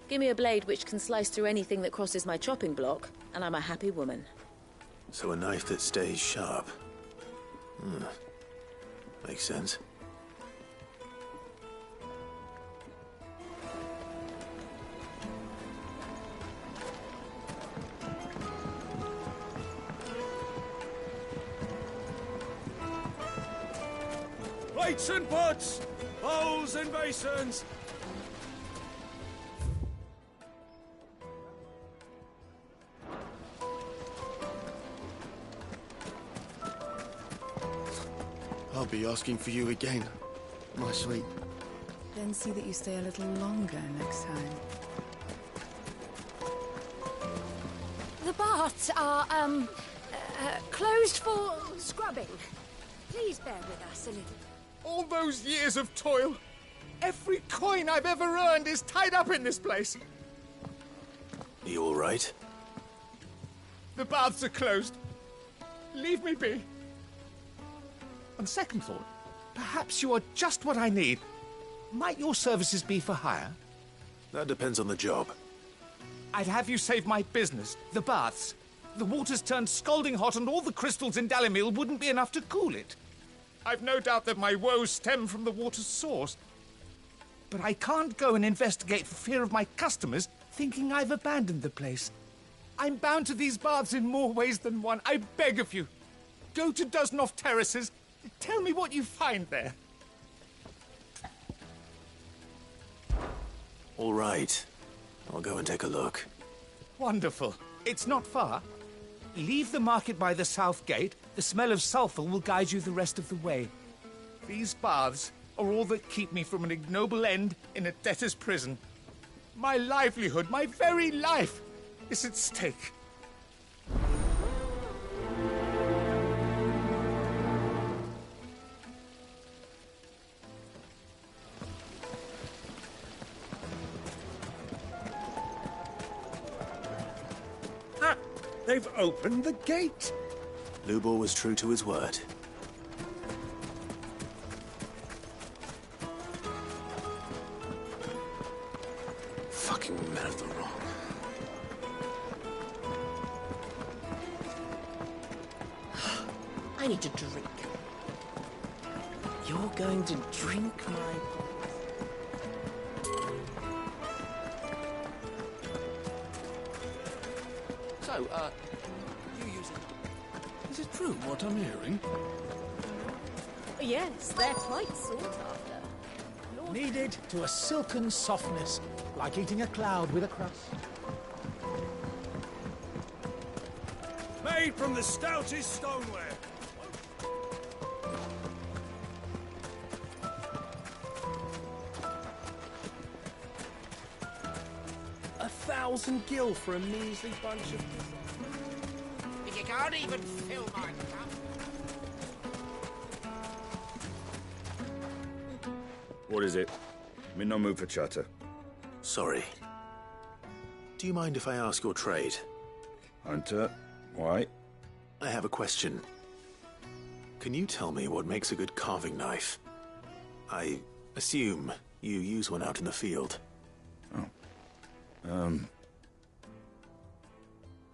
Give me a blade which can slice through anything that crosses my chopping block, and I'm a happy woman. So a knife that stays sharp. Makes sense. Plates and pots! Bowls and basins! I'll be asking for you again, my sweet. Then see that you stay a little longer next time. The baths are, closed for scrubbing. Please bear with us a little. All those years of toil, every coin I've ever earned is tied up in this place. You all right? The baths are closed. Leave me be. On second thought, perhaps you are just what I need. Might your services be for hire? That depends on the job. I'd have you save my business, the baths. The water's turned scalding hot and all the crystals in Dalimil wouldn't be enough to cool it. I've no doubt that my woes stem from the water's source. But I can't go and investigate for fear of my customers thinking I've abandoned the place. I'm bound to these baths in more ways than one. I beg of you. Go to Dusnoff Terraces. Tell me what you find there. All right. I'll go and take a look. Wonderful. It's not far. Leave the market by the south gate. The smell of sulphur will guide you the rest of the way. These baths are all that keep me from an ignoble end in a debtor's prison. My livelihood, my very life, is at stake. They've opened the gate! Lubor was true to his word. Fucking men of the wrong. I need to drink. You're going to drink my... So, you use it. Is it true what I'm hearing? Yes, they're quite sought after. Kneaded to a silken softness, like eating a cloud with a crust. Made from the stoutest stoneware. $1,000 gil for a measly bunch of... If you can't even fill my cup. What is it? I'm in no mood for chatter. Sorry. Do you mind if I ask your trade? Hunter, why? I have a question. Can you tell me what makes a good carving knife? I assume you use one out in the field.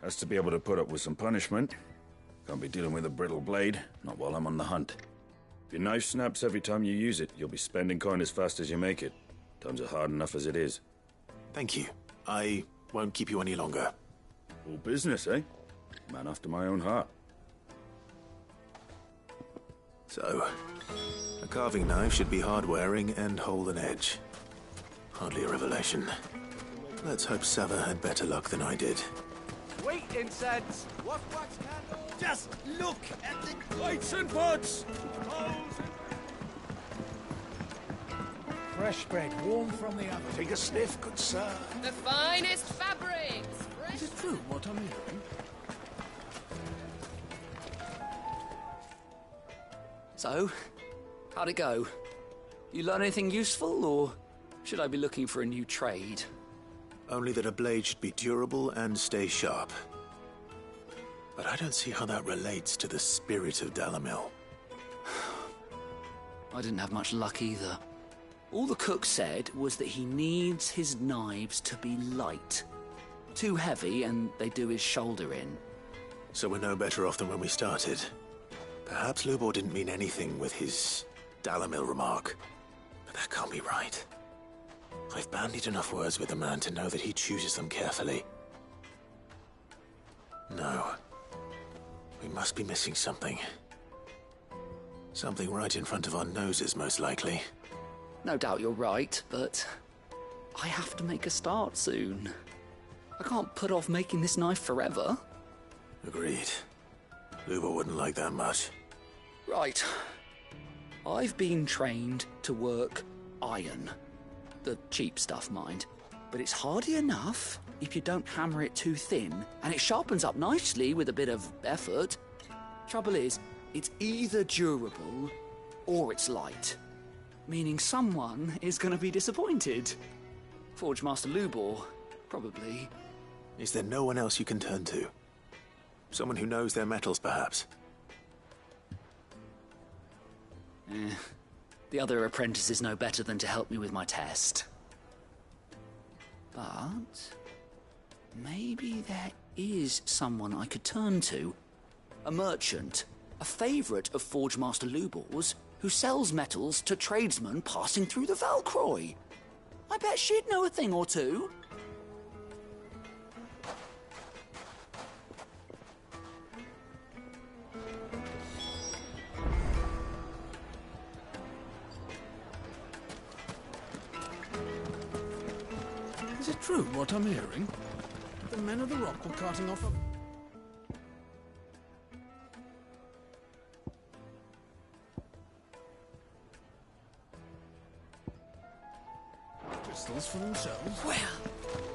Has to be able to put up with some punishment. Can't be dealing with a brittle blade, not while I'm on the hunt. If your knife snaps every time you use it, you'll be spending coin as fast as you make it. Times are hard enough as it is. Thank you. I won't keep you any longer. All business, eh? Man after my own heart. So, a carving knife should be hard-wearing and hold an edge. Hardly a revelation. Let's hope Sava had better luck than I did. Wait, incense! What wax candle? Just look at the plates and pots! Fresh bread, warm from the oven. Take a sniff, good sir. The finest fabrics. Is it true what I'm hearing? So, how'd it go? You learn anything useful, or should I be looking for a new trade? Only that a blade should be durable and stay sharp. But I don't see how that relates to the spirit of Dalimil. I didn't have much luck either. All the cook said was that he needs his knives to be light. Too heavy and they do his shoulder in. So we're no better off than when we started. Perhaps Lubor didn't mean anything with his Dalimil remark. But that can't be right. I've bandied enough words with the man to know that he chooses them carefully. No. We must be missing something. Something right in front of our noses, most likely. No doubt you're right, but I have to make a start soon. I can't put off making this knife forever. Agreed. Luba wouldn't like that much. Right. I've been trained to work iron. The cheap stuff, mind. But it's hardy enough if you don't hammer it too thin, and it sharpens up nicely with a bit of effort. Trouble is, it's either durable or it's light. Meaning someone is going to be disappointed. Forge Master Lubor, probably. Is there no one else you can turn to? Someone who knows their metals, perhaps? The other apprentices know better than to help me with my test. But maybe there is someone I could turn to. A merchant, a favourite of Forge Master Lubor's, who sells metals to tradesmen passing through the Valcroy. I bet she'd know a thing or two. Is it true what I'm hearing? The men of the rock were carting off a... crystals for themselves? Well,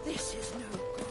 this is no good.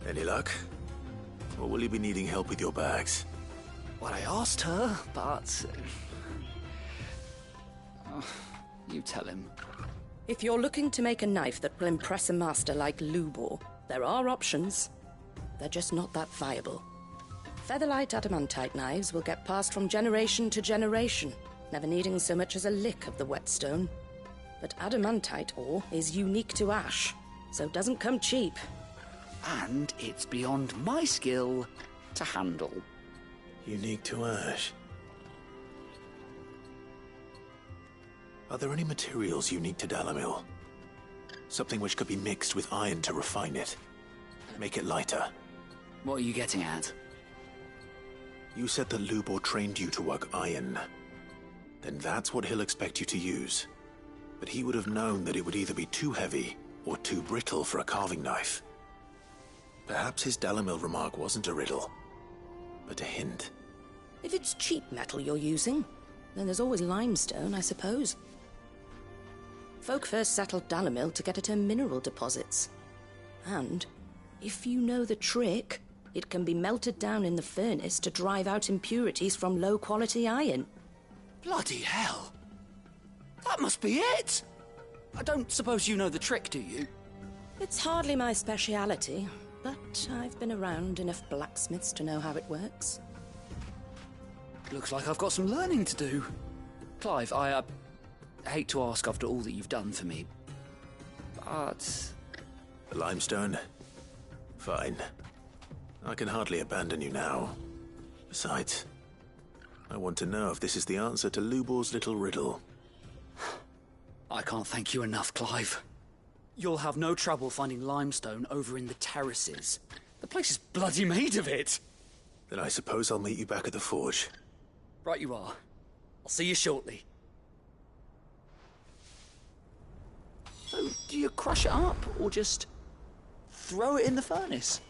Any luck? Or will you be needing help with your bags? Well, I asked her, but... you tell him. If you're looking to make a knife that will impress a master like Lubor, there are options. They're just not that viable. Featherlight adamantite knives will get passed from generation to generation, never needing so much as a lick of the whetstone. But adamantite ore is unique to ash, so it doesn't come cheap. And it's beyond my skill to handle. Unique to ash. Are there any materials unique to Dalamil? Something which could be mixed with iron to refine it. Make it lighter. What are you getting at? You said that Lubor trained you to work iron. Then that's what he'll expect you to use. But he would have known that it would either be too heavy or too brittle for a carving knife. Perhaps his Dalamil remark wasn't a riddle, but a hint. If it's cheap metal you're using, then there's always limestone, I suppose. Folk first settled Dalamil to get at her mineral deposits. And, if you know the trick, it can be melted down in the furnace to drive out impurities from low-quality iron. Bloody hell! That must be it! I don't suppose you know the trick, do you? It's hardly my speciality, but I've been around enough blacksmiths to know how it works. Looks like I've got some learning to do. Clive, I hate to ask after all that you've done for me, but... Limestone? Fine. I can hardly abandon you now. Besides, I want to know if this is the answer to Lubor's little riddle. I can't thank you enough, Clive. You'll have no trouble finding limestone over in the terraces. The place is bloody made of it. Then I suppose I'll meet you back at the forge. Right you are. I'll see you shortly. So, do you crush it up, or just throw it in the furnace?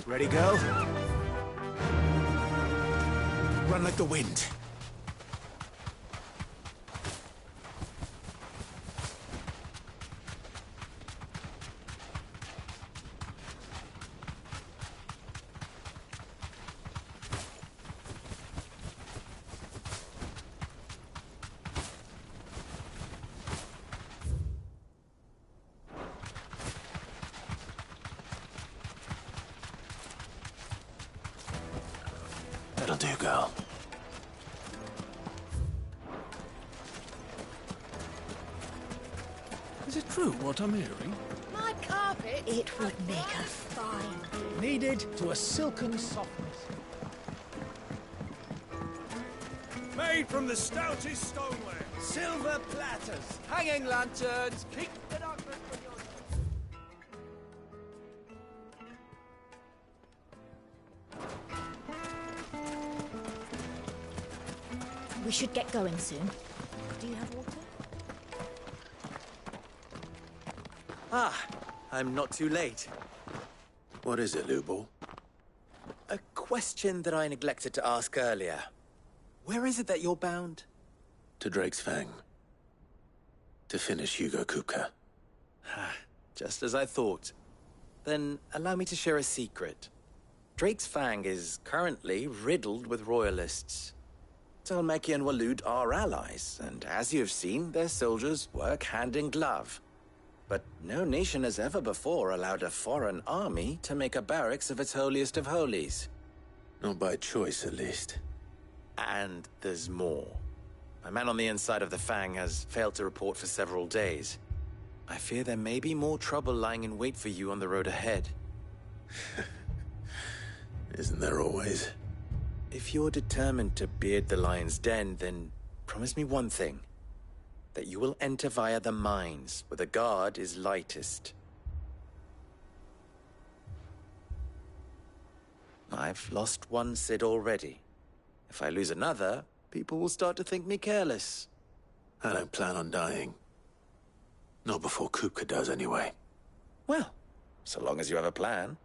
Ready, girl? Run like the wind. That'll do, girl. Is it true what I'm hearing? My carpet. It would make her fine. Kneaded to a silken softness. Made from the stoutest stoneware. Silver platters, hanging lanterns, keep the darkness from your... We should get going soon. Do you have water? Ah, I'm not too late. What is it, Lubor? A question that I neglected to ask earlier. Where is it that you're bound? To Drake's Fang. To finish Hugo Kupka. Just as I thought. Then allow me to share a secret. Drake's Fang is currently riddled with royalists. Talmeki and Walud are allies, and as you've seen, their soldiers work hand in glove. But no nation has ever before allowed a foreign army to make a barracks of its holiest of holies. Not by choice, at least. And there's more. My man on the inside of the Fang has failed to report for several days. I fear there may be more trouble lying in wait for you on the road ahead. Isn't there always? If you're determined to beard the lion's den, then promise me one thing. That you will enter via the mines, where the guard is lightest. I've lost one Cid already. If I lose another, people will start to think me careless. I don't plan on dying. Not before Kupka does, anyway. Well, so long as you have a plan.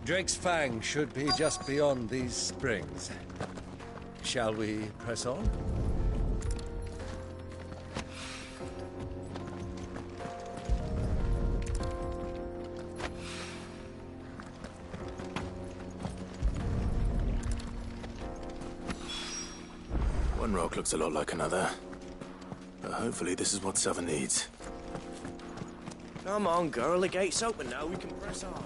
Drake's Fang should be just beyond these springs. Shall we press on? One rock looks a lot like another. But hopefully this is what Sava needs. Come on, girl. The gate's open now. We can press on.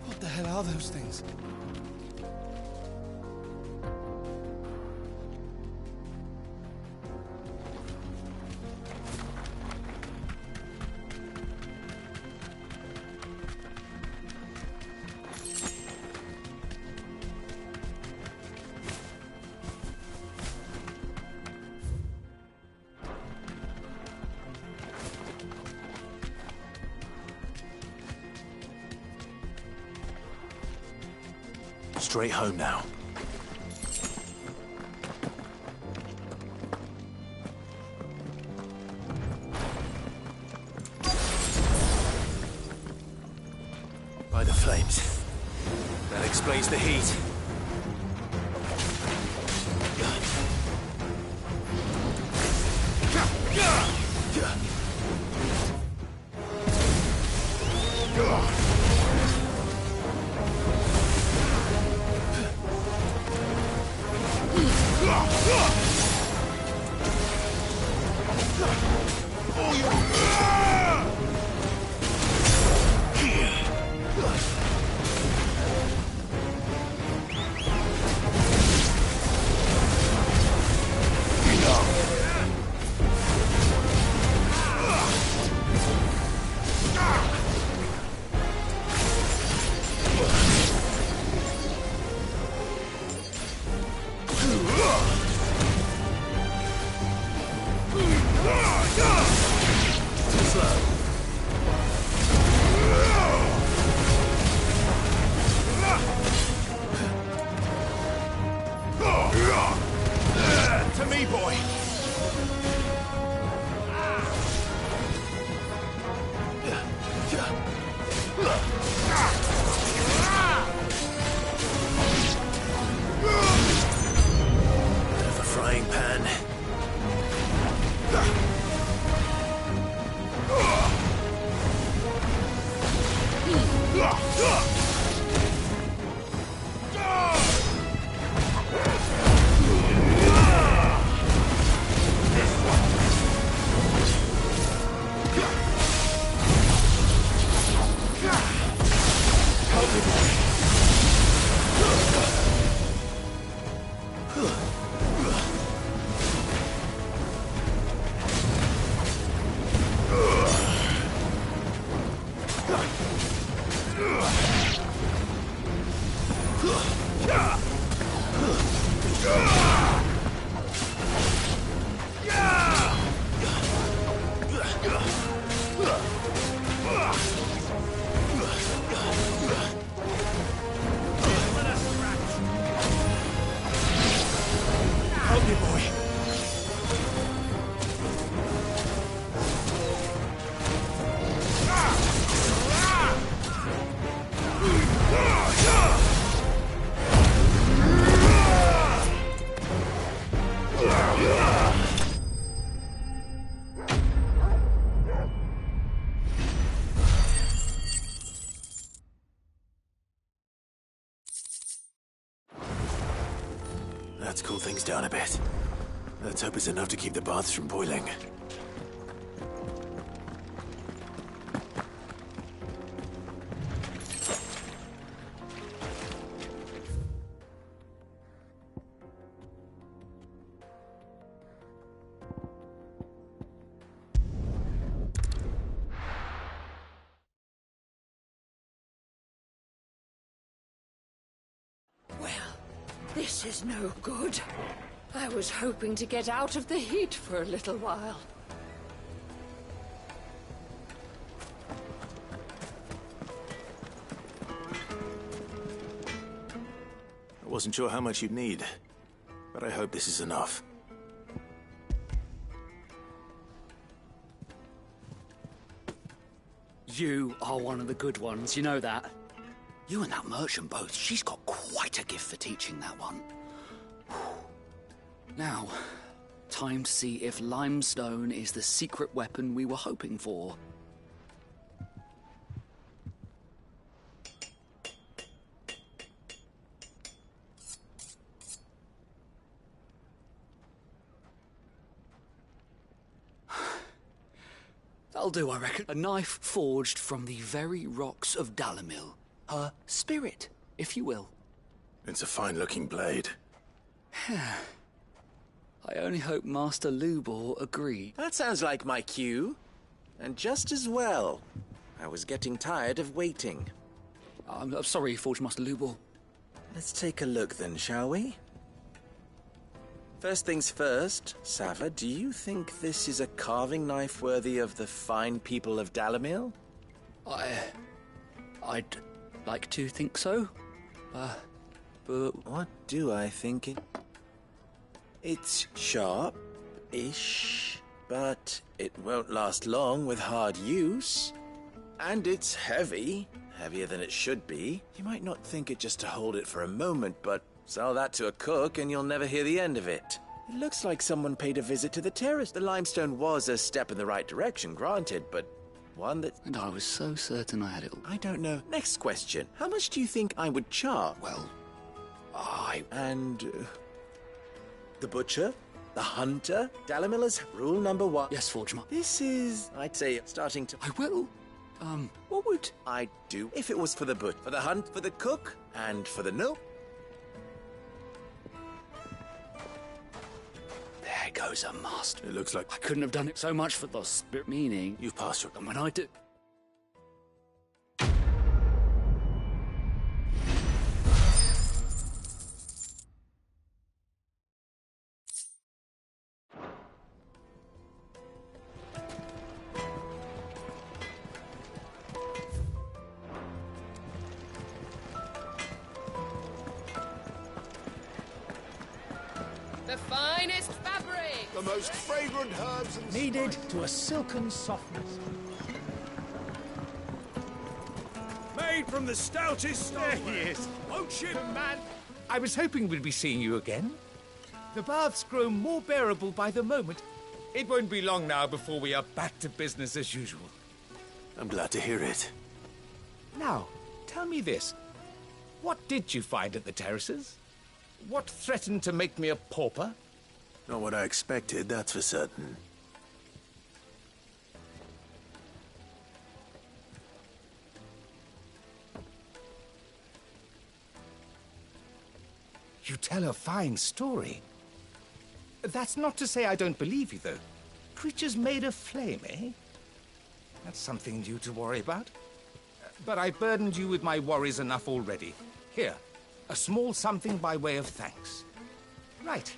What the hell are those things? Straight home now. By the flames. That explains the heat. slow. To me, boy. Bit of a frying pan. Help me, boy. Let's cool things down a bit. Let's hope it's enough to keep the baths from boiling. This is no good. I was hoping to get out of the heat for a little while. I wasn't sure how much you'd need, but I hope this is enough. You are one of the good ones, you know that. You and that merchant both, she's got quite a gift for teaching that one. Now, time to see if limestone is the secret weapon we were hoping for. That'll do, I reckon. A knife forged from the very rocks of Dalimil. Her spirit, if you will. It's a fine-looking blade. I only hope Master Lubor agreed. That sounds like my cue. And just as well. I was getting tired of waiting. I'm sorry, Forge Master Lubor. Let's take a look then, shall we? First things first, Sava, do you think this is a carving knife worthy of the fine people of Dalimil? I'd like to think so. But what do I think? It's sharp-ish, but it won't last long with hard use. And it's heavy, heavier than it should be. You might not think it just to hold it for a moment, but sell that to a cook and you'll never hear the end of it. It looks like someone paid a visit to the terrace. The limestone was a step in the right direction, granted, but one that... And I was so certain I had it all. I don't know. Next question. How much do you think I would charge? Well, And... the butcher? The hunter? Dalimil's rule number 1. Yes, Forgeman. This is, I'd say, starting to... I will. What would I do if it was for the butcher? For the hunt, for the cook, and for the note? There goes a master. It looks like... I couldn't have done it so much for the spirit meaning. You've passed your... And when I do... The finest fabric! The most fragrant herbs and Kneaded to a silken softness. Made from the stoutest stone. There he is. Won't you, man? I was hoping we'd be seeing you again. The baths grow more bearable by the moment. It won't be long now before we are back to business as usual. I'm glad to hear it. Now, tell me this. What did you find at the terraces? What threatened to make me a pauper? Not what I expected, that's for certain. You tell a fine story. That's not to say I don't believe you, though. Creatures made of flame, eh? That's something new to worry about. But I burdened you with my worries enough already. Here, a small something by way of thanks. Right.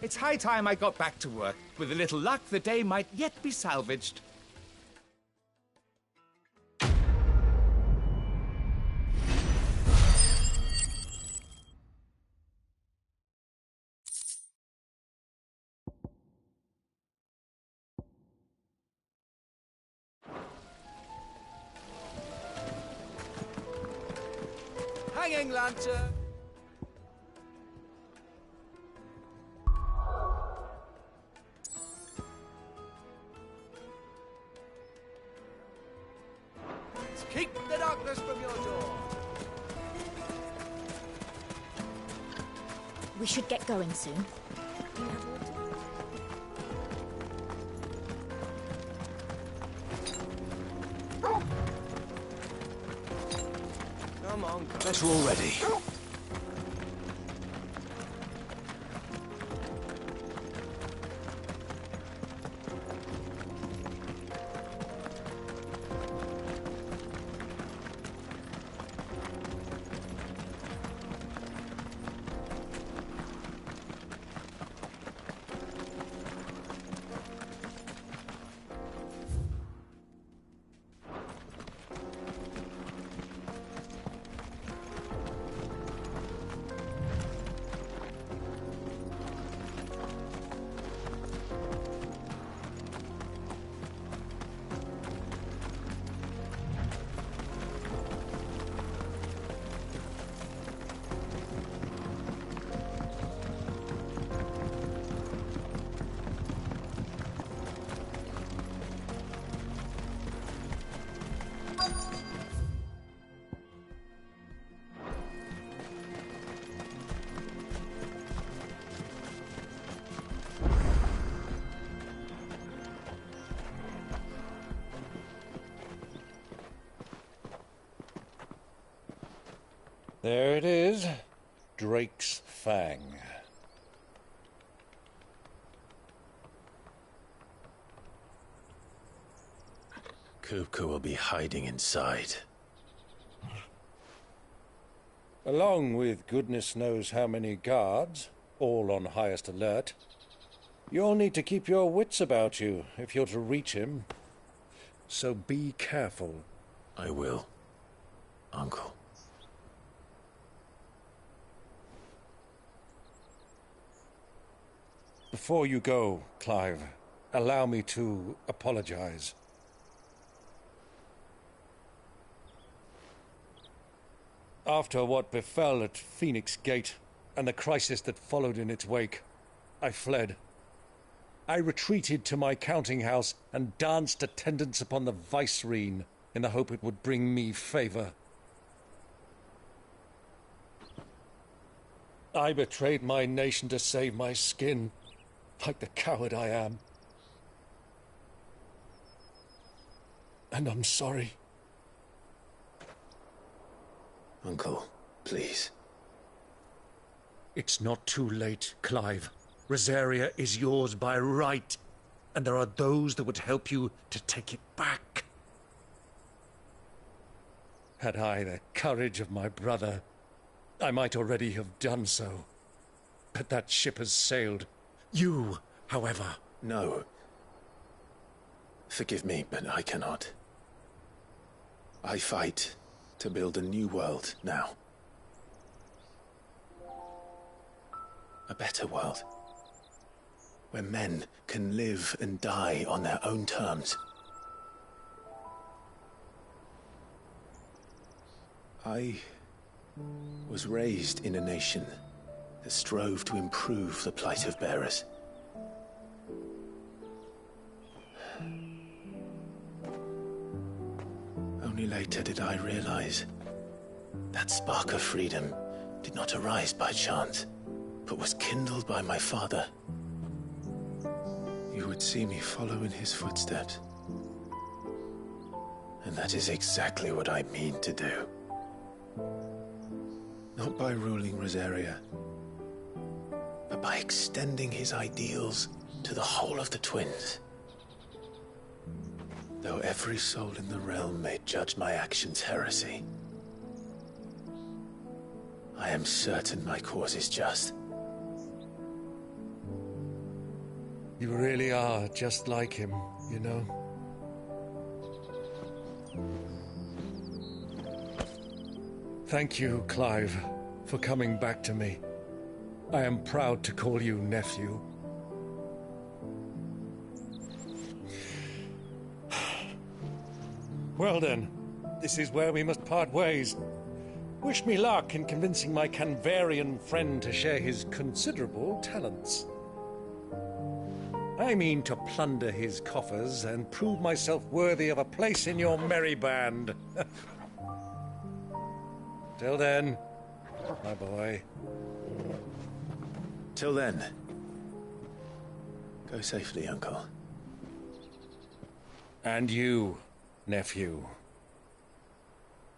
It's high time I got back to work. With a little luck, the day might yet be salvaged. Hanging lantern! Keep the darkness from your door! We should get going soon. Come on, Better already. There it is. Drake's Fang. Kupka will be hiding inside. Along with goodness knows how many guards, all on highest alert. You'll need to keep your wits about you if you're to reach him. So be careful. I will, Uncle. Before you go, Clive, allow me to apologize. After what befell at Phoenix Gate and the crisis that followed in its wake, I fled. I retreated to my counting house and danced attendance upon the vicereine in the hope it would bring me favor. I betrayed my nation to save my skin, like the coward I am. And I'm sorry. Uncle, please. It's not too late, Clive. Rosaria is yours by right, and there are those that would help you to take it back. Had I the courage of my brother, I might already have done so. But that ship has sailed. You, however... No. Forgive me, but I cannot. I fight to build a new world now. A better world. where men can live and die on their own terms. I was raised in a nation that strove to improve the plight of bearers. Only later did I realize that spark of freedom did not arise by chance, but was kindled by my father. You would see me follow in his footsteps. And that is exactly what I mean to do. Not by ruling Rosaria, but by extending his ideals to the whole of the twins. Though every soul in the realm may judge my actions heresy, I am certain my cause is just. You really are just like him, you know? Thank you, Clive, for coming back to me. I am proud to call you nephew. Well then, this is where we must part ways. Wish me luck in convincing my Canvarian friend to share his considerable talents. I mean to plunder his coffers and prove myself worthy of a place in your merry band. Till then, my boy. Till then, go safely, Uncle. And you, nephew.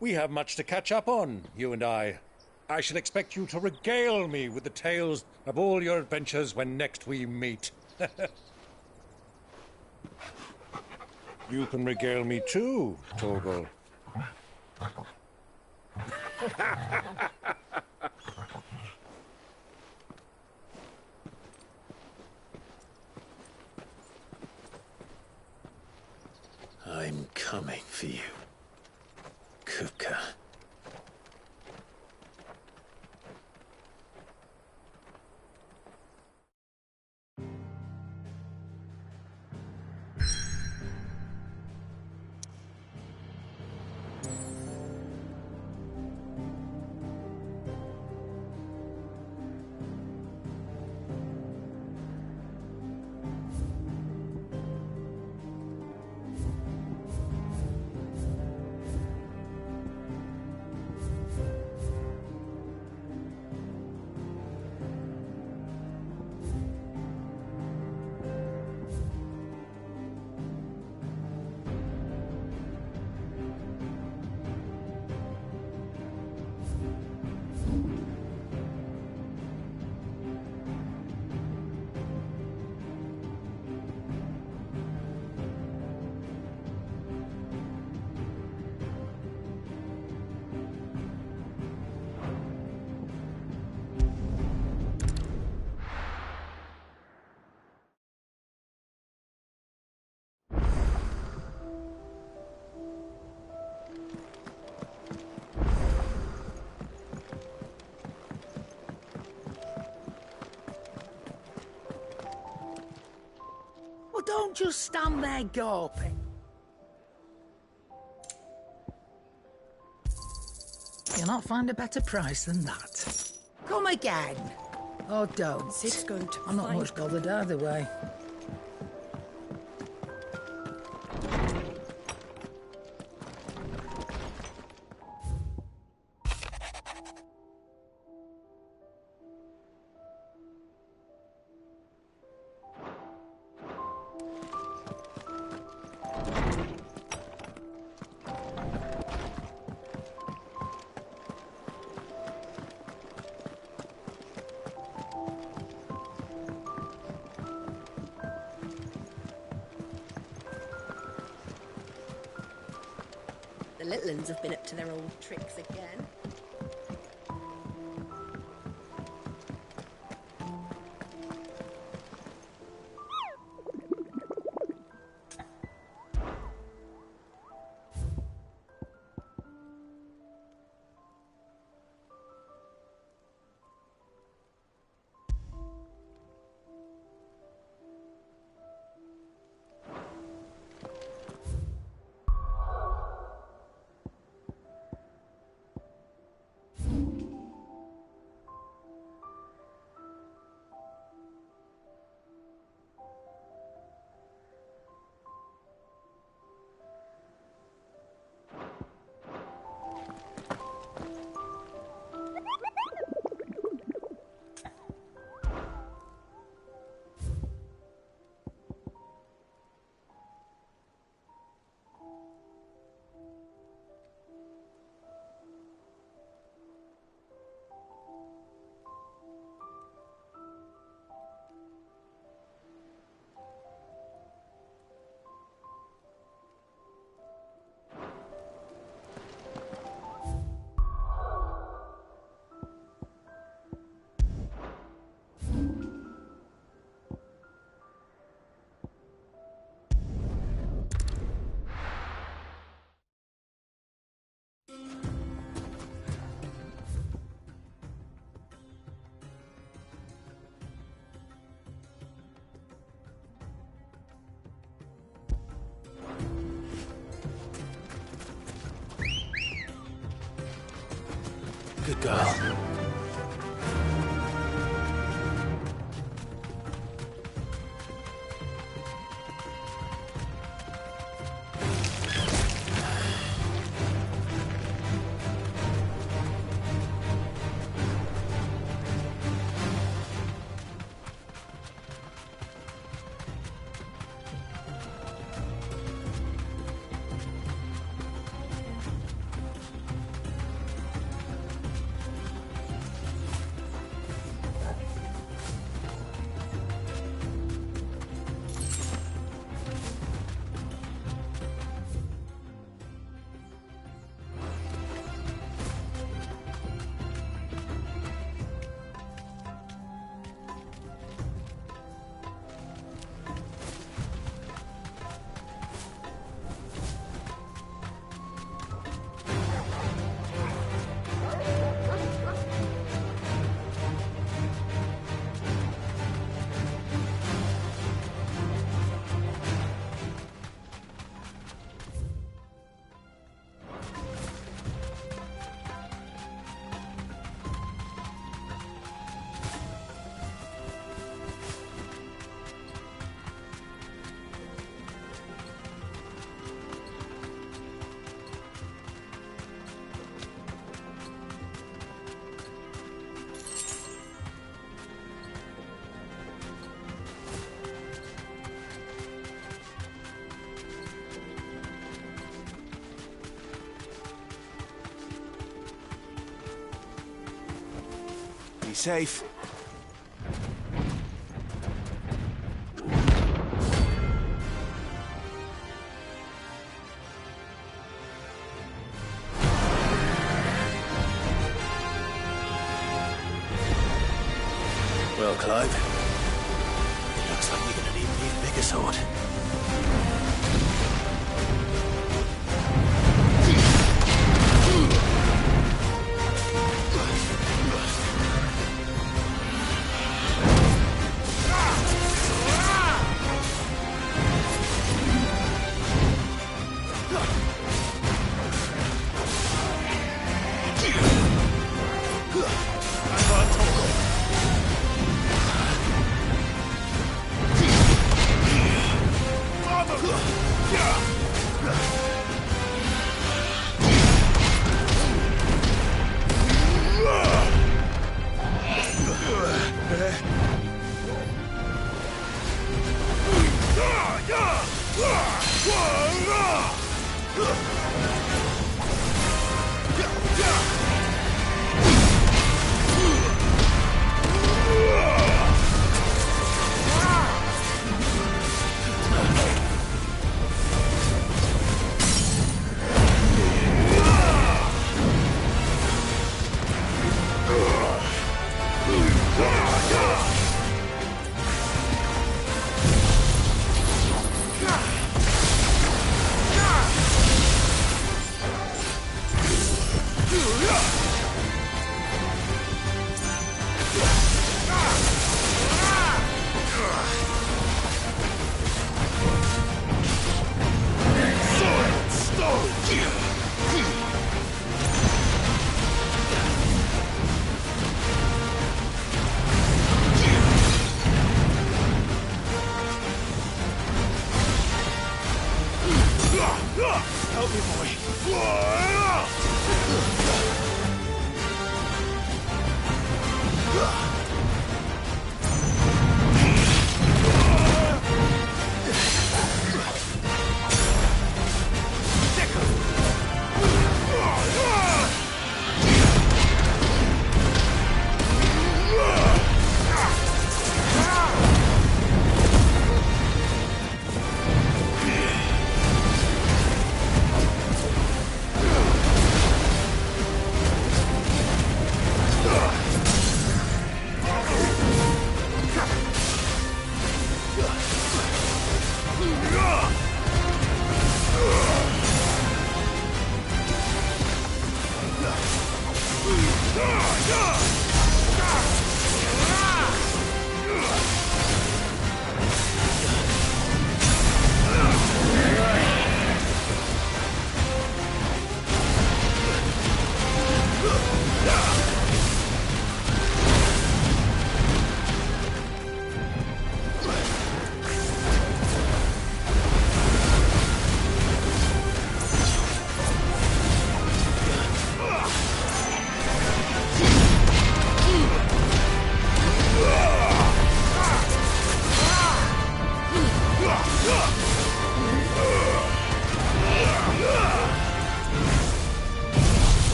We have much to catch up on, you and I. I shall expect you to regale me with the tales of all your adventures when next we meet. You can regale me too, Torgal. I'm coming for you, Kupka. Well, don't just stand there gawping. You'll not find a better price than that. Come again. Oh, don't. Sid's going to I'm not find much bothered either way. The little uns have been up to their old tricks again. girl. Be safe. Well, Clive, it looks like you're gonna need an even bigger sword.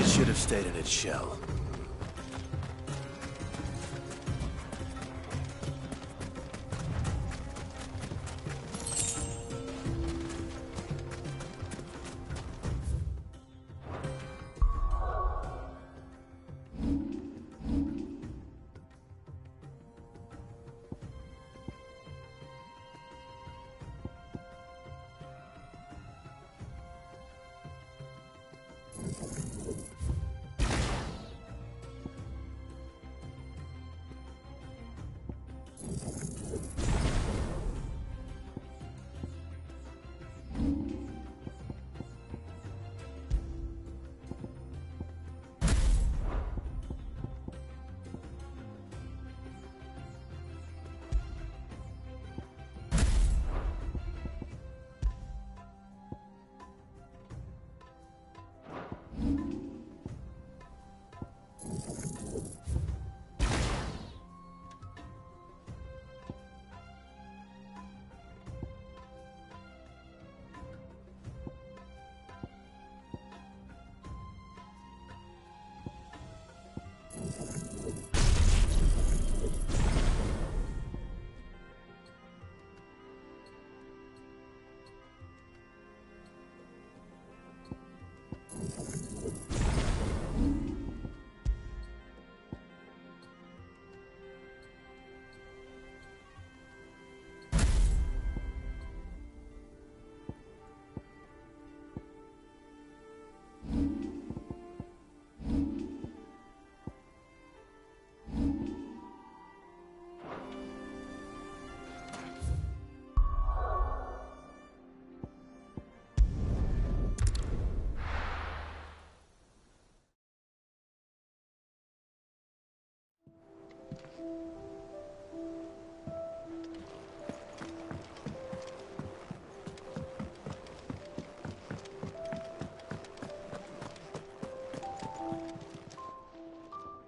should have stayed in its shell.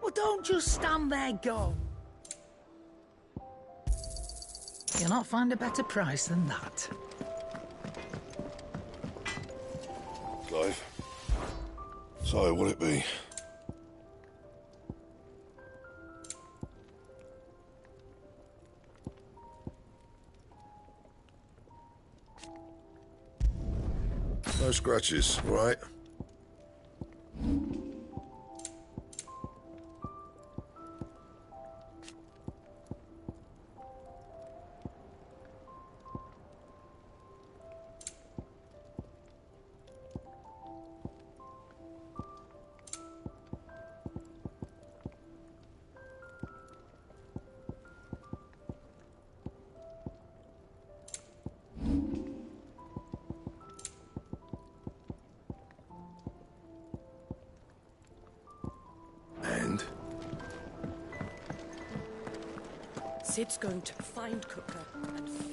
Well, don't just stand there, go. You'll not find a better price than that. Clive. So, what'll it be? No scratches, right? And? Sid's going to find Cooker and